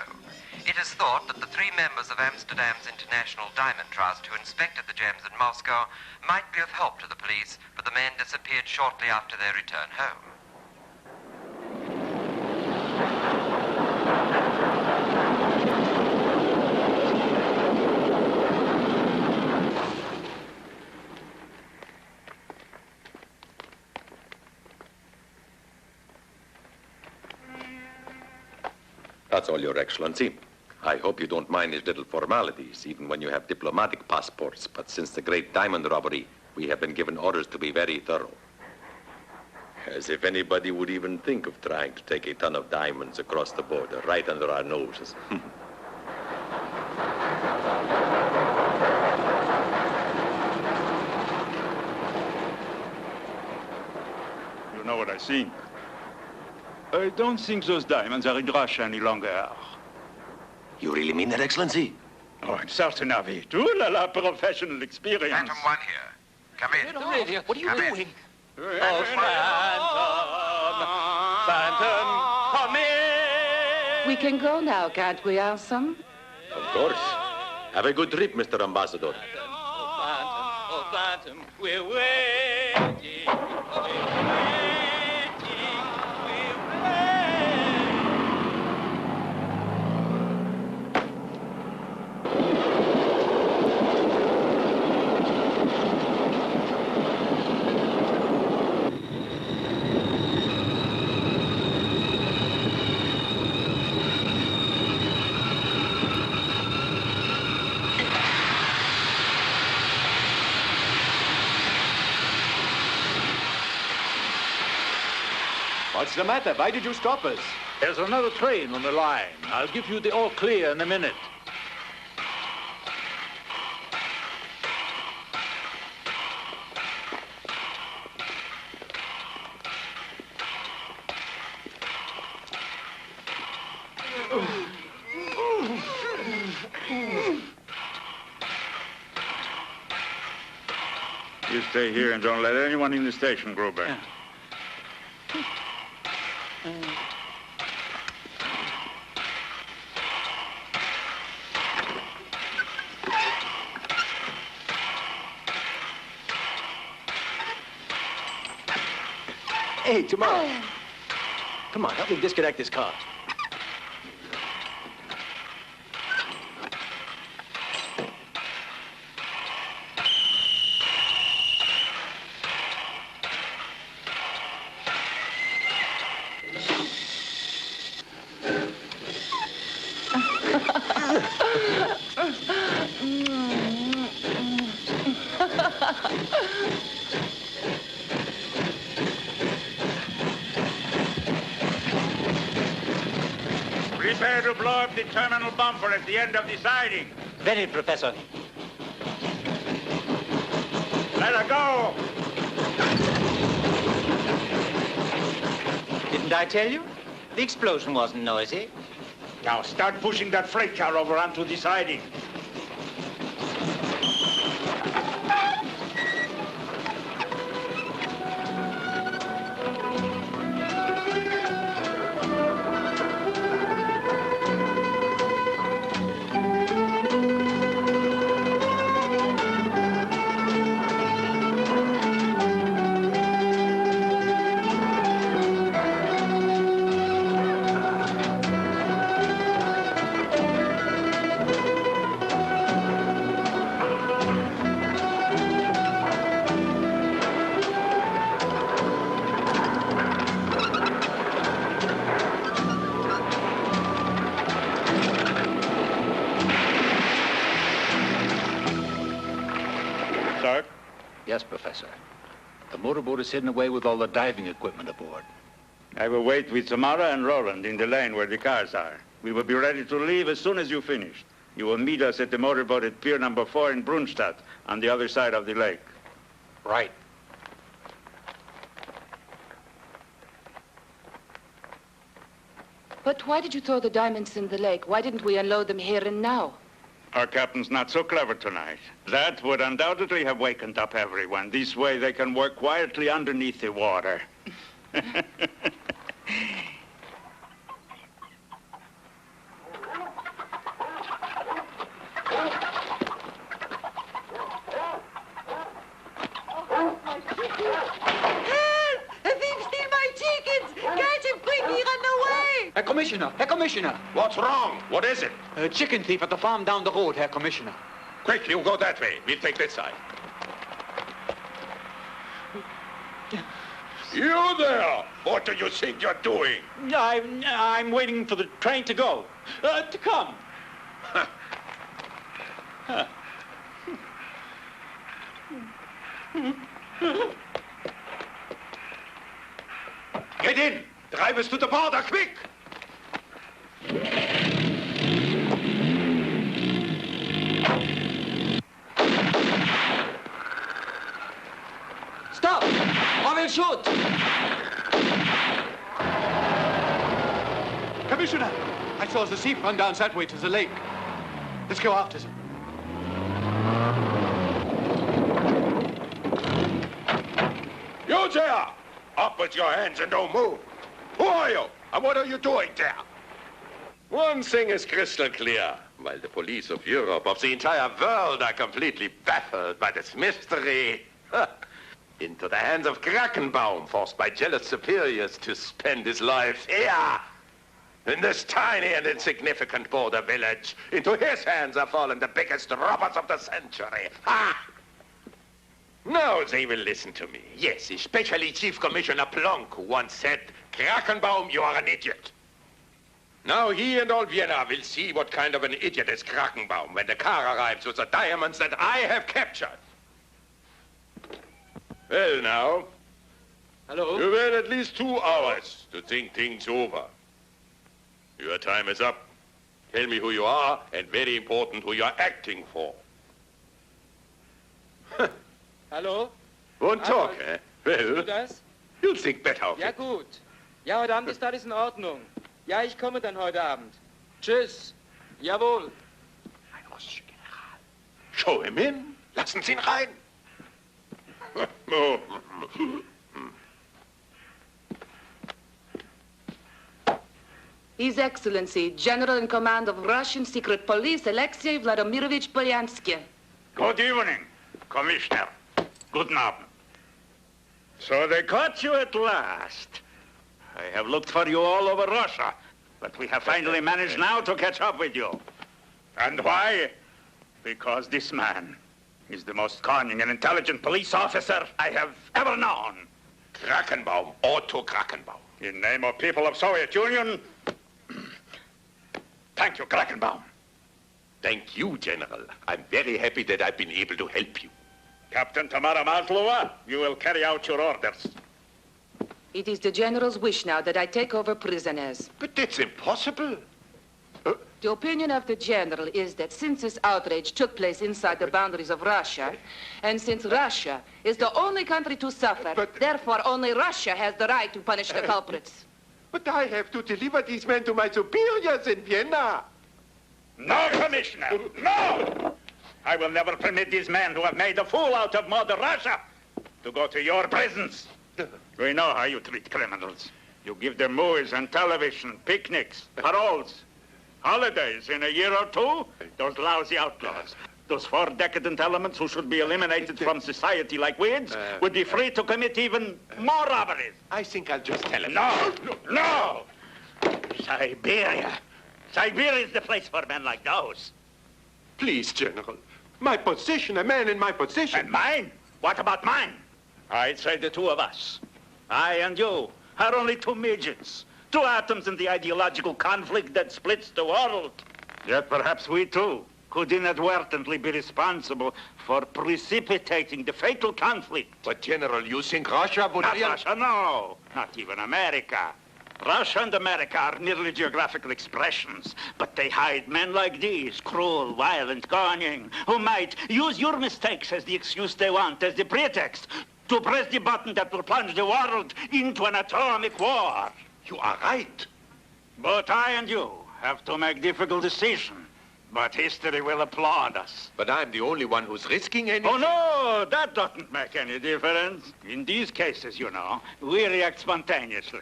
S25: It is thought that the 3 members of Amsterdam's International Diamond Trust who inspected the gems in Moscow might be of help to the police, but the men disappeared shortly after their return home.
S6: That's all, Your Excellency. I hope you don't mind these little formalities, even when you have diplomatic passports. But since the great diamond robbery, we have been given orders to be very thorough. As if anybody would even think of trying to take a ton of diamonds across the border, right under our noses.
S3: You know what I think? I don't think those diamonds are in Russia any longer.
S24: You really mean that, Excellency?
S3: Oh, I'm certain of it. Ooh la la, professional experience.
S26: Phantom 1 here. Come in.
S13: What are you doing?
S4: Oh, Phantom, come in!
S10: We can go now, can't we, Anson?
S6: Of course. Have a good trip, Mr. Ambassador.
S4: Oh, Phantom, we're waiting.
S16: What's the matter? Why did you stop us?
S15: There's another train on the line. I'll give you the all clear in a minute.
S3: You stay here and don't let anyone in the station, Gruber.
S8: Hey, tomorrow. Come on, help me disconnect this car.
S3: Prepare to blow up the terminal bumper at the end of the siding.
S18: Ready, Professor.
S3: Let her go!
S18: Didn't I tell you? The explosion wasn't noisy.
S3: Now start pushing that freight car over onto the siding.
S15: Yes, Professor. The motorboat is hidden away with all the diving equipment aboard.
S3: I will wait with Samara and Roland in the lane where the cars are. We will be ready to leave as soon as you finish. You will meet us at the motorboat at Pier number 4 in Brunstadt, on the other side of the lake.
S15: Right.
S10: But why did you throw the diamonds in the lake? Why didn't we unload them here and now?
S3: Our captain's not so clever tonight. That would undoubtedly have wakened up everyone. This way they can work quietly underneath the water.
S16: Herr Commissioner!
S14: What's wrong? What is it?
S16: A chicken thief at the farm down the road, Herr Commissioner.
S14: Quick, you go that way. We'll take this side. You there! What do you think you're doing?
S4: I'm waiting for the train to go. To come.
S14: Get in! Drive us to the border, quick!
S13: Stop! I will shoot!
S16: Commissioner, I saw the thief run down that way to the lake. Let's go after them.
S14: You
S6: You there! Up with your hands and don't move. Who are you? And what are you doing there? One thing is crystal clear. While the police of Europe, of the entire world, are completely baffled by this mystery, into the hands of Krakenbaum, forced by jealous superiors to spend his life here, in this tiny and insignificant border village. Into his hands are fallen the biggest robbers of the century. Ha! Now they will listen to me. Yes, especially Chief Commissioner Plonk, who once said, Krakenbaum, you are an idiot. Now he and all Vienna will see what kind of an idiot is Krakenbaum when the car arrives with the diamonds that I have captured. Well, now.
S13: Hello?
S6: You've had at least 2 hours to think things over. Your time is up. Tell me who you are, and very important, who you're acting for.
S13: Hallo?
S6: Won't talk, eh?
S13: Bist du
S6: Well,
S13: das?
S6: you'll think better of
S13: Ja,
S6: it.
S13: gut. Ja, heute Abend ist alles in Ordnung. Ja, ich komme dann heute Abend. Tschüss. Jawohl.
S6: Show him in. Lassen Sie ihn rein.
S10: His Excellency, General in Command of Russian Secret Police, Alexei Vladimirovich Polyansky.
S3: Good evening, Commissioner. Guten Abend. So they caught you at last. I have looked for you all over Russia, but we have finally managed now to catch up with you. And why? Because this man is the most cunning and intelligent police officer I have ever known.
S6: Krakenbaum, Otto Krakenbaum.
S3: In name of people of Soviet Union, thank you, Krakenbaum.
S6: Thank you, General. I'm very happy that I've been able to help you.
S3: Captain Tamara Maslova, you will carry out your orders.
S10: It is the General's wish now that I take over prisoners.
S6: But that's impossible.
S10: The opinion of the General is that since this outrage took place inside the boundaries of Russia, and since Russia is the only country to suffer, therefore only Russia has the right to punish the culprits.
S6: But I have to deliver these men to my superiors in Vienna.
S3: No, Commissioner, no! I will never permit these men who have made a fool out of Mother Russia to go to your prisons. We know how you treat criminals. You give them movies and television, picnics, paroles, holidays. In a year or 2, those lousy outlaws, those 4 decadent elements who should be eliminated from society like weeds, would be free to commit even more robberies.
S6: I think I'll just tell him.
S3: No, no! Siberia. Siberia is the place for men like those.
S6: Please, General. My position, a man in my position.
S3: And mine? What about mine? I'd say the 2 of us, I and you, are only 2 midgets, 2 atoms in the ideological conflict that splits the world. Yet perhaps we too could inadvertently be responsible for precipitating the fatal conflict.
S6: But, General, you think Russia would...
S3: Not Russia, no. Not even America. Russia and America are merely geographical expressions, but they hide men like these, cruel, violent, cunning, who might use your mistakes as the excuse they want, as the pretext, to press the button that will plunge the world into an atomic war.
S6: You are right.
S3: But I and you have to make difficult decisions. But history will applaud us.
S6: But I'm the only one who's risking anything.
S3: Oh, no, that doesn't make any difference. In these cases, you know, we react spontaneously,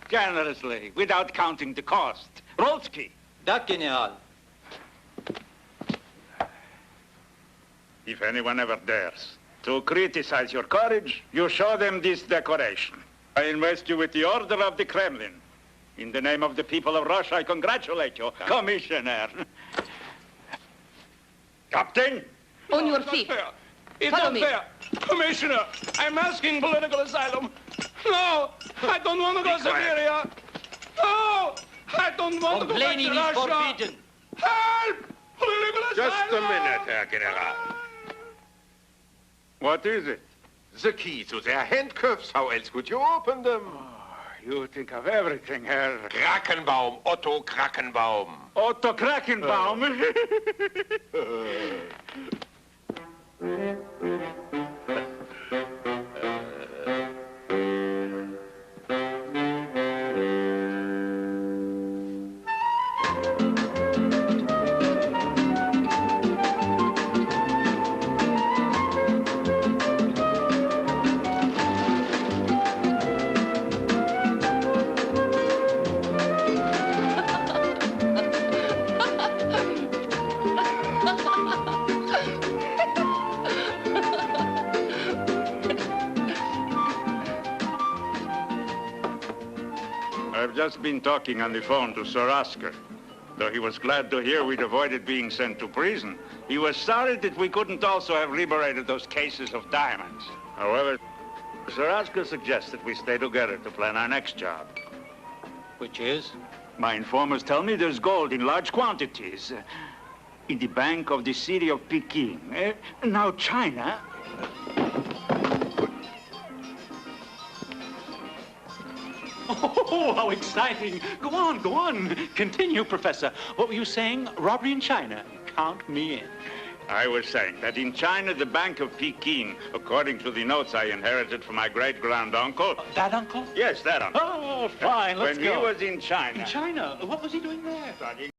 S3: generously, without counting the cost. Rolski.
S13: Da, General.
S3: If anyone ever dares to criticize your courage, you show them this decoration. I invest you with the Order of the Kremlin. In the name of the people of Russia, I congratulate you, Commissioner. Captain?
S10: On your feet.
S13: It's
S10: Follow
S13: not
S10: me.
S13: fair. Commissioner, I'm asking political asylum. No, I don't want to go to Siberia. No, I don't want to go back to
S18: Complaining is
S13: Russia.
S18: forbidden.
S13: Help! Political
S6: Just a
S13: asylum!
S6: minute, Herr General.
S3: What is it?
S6: The key to their handcuffs. How else would you open them?
S3: You think of everything, Herr...
S6: Krakenbaum, Otto Krakenbaum.
S3: Otto Krakenbaum. have just been talking on the phone to Sir Oscar. Though he was glad to hear we'd avoided being sent to prison, he was sorry that we couldn't also have liberated those cases of diamonds. However, Sir Oscar suggests that we stay together to plan our next job.
S15: Which is?
S3: My informers tell me there's gold in large quantities in the bank of the city of Peking. Now, China...
S15: Oh, how exciting. Go on, go on. Continue, Professor. What were you saying? Robbery in China. Count me in.
S3: I was saying that in China, the Bank of Peking, according to the notes I inherited from my great-grand-uncle...
S15: That uncle?
S3: Yes, that uncle.
S15: Oh, fine, let's
S3: go. When he was in China...
S15: In China? What was he doing there?
S3: Studying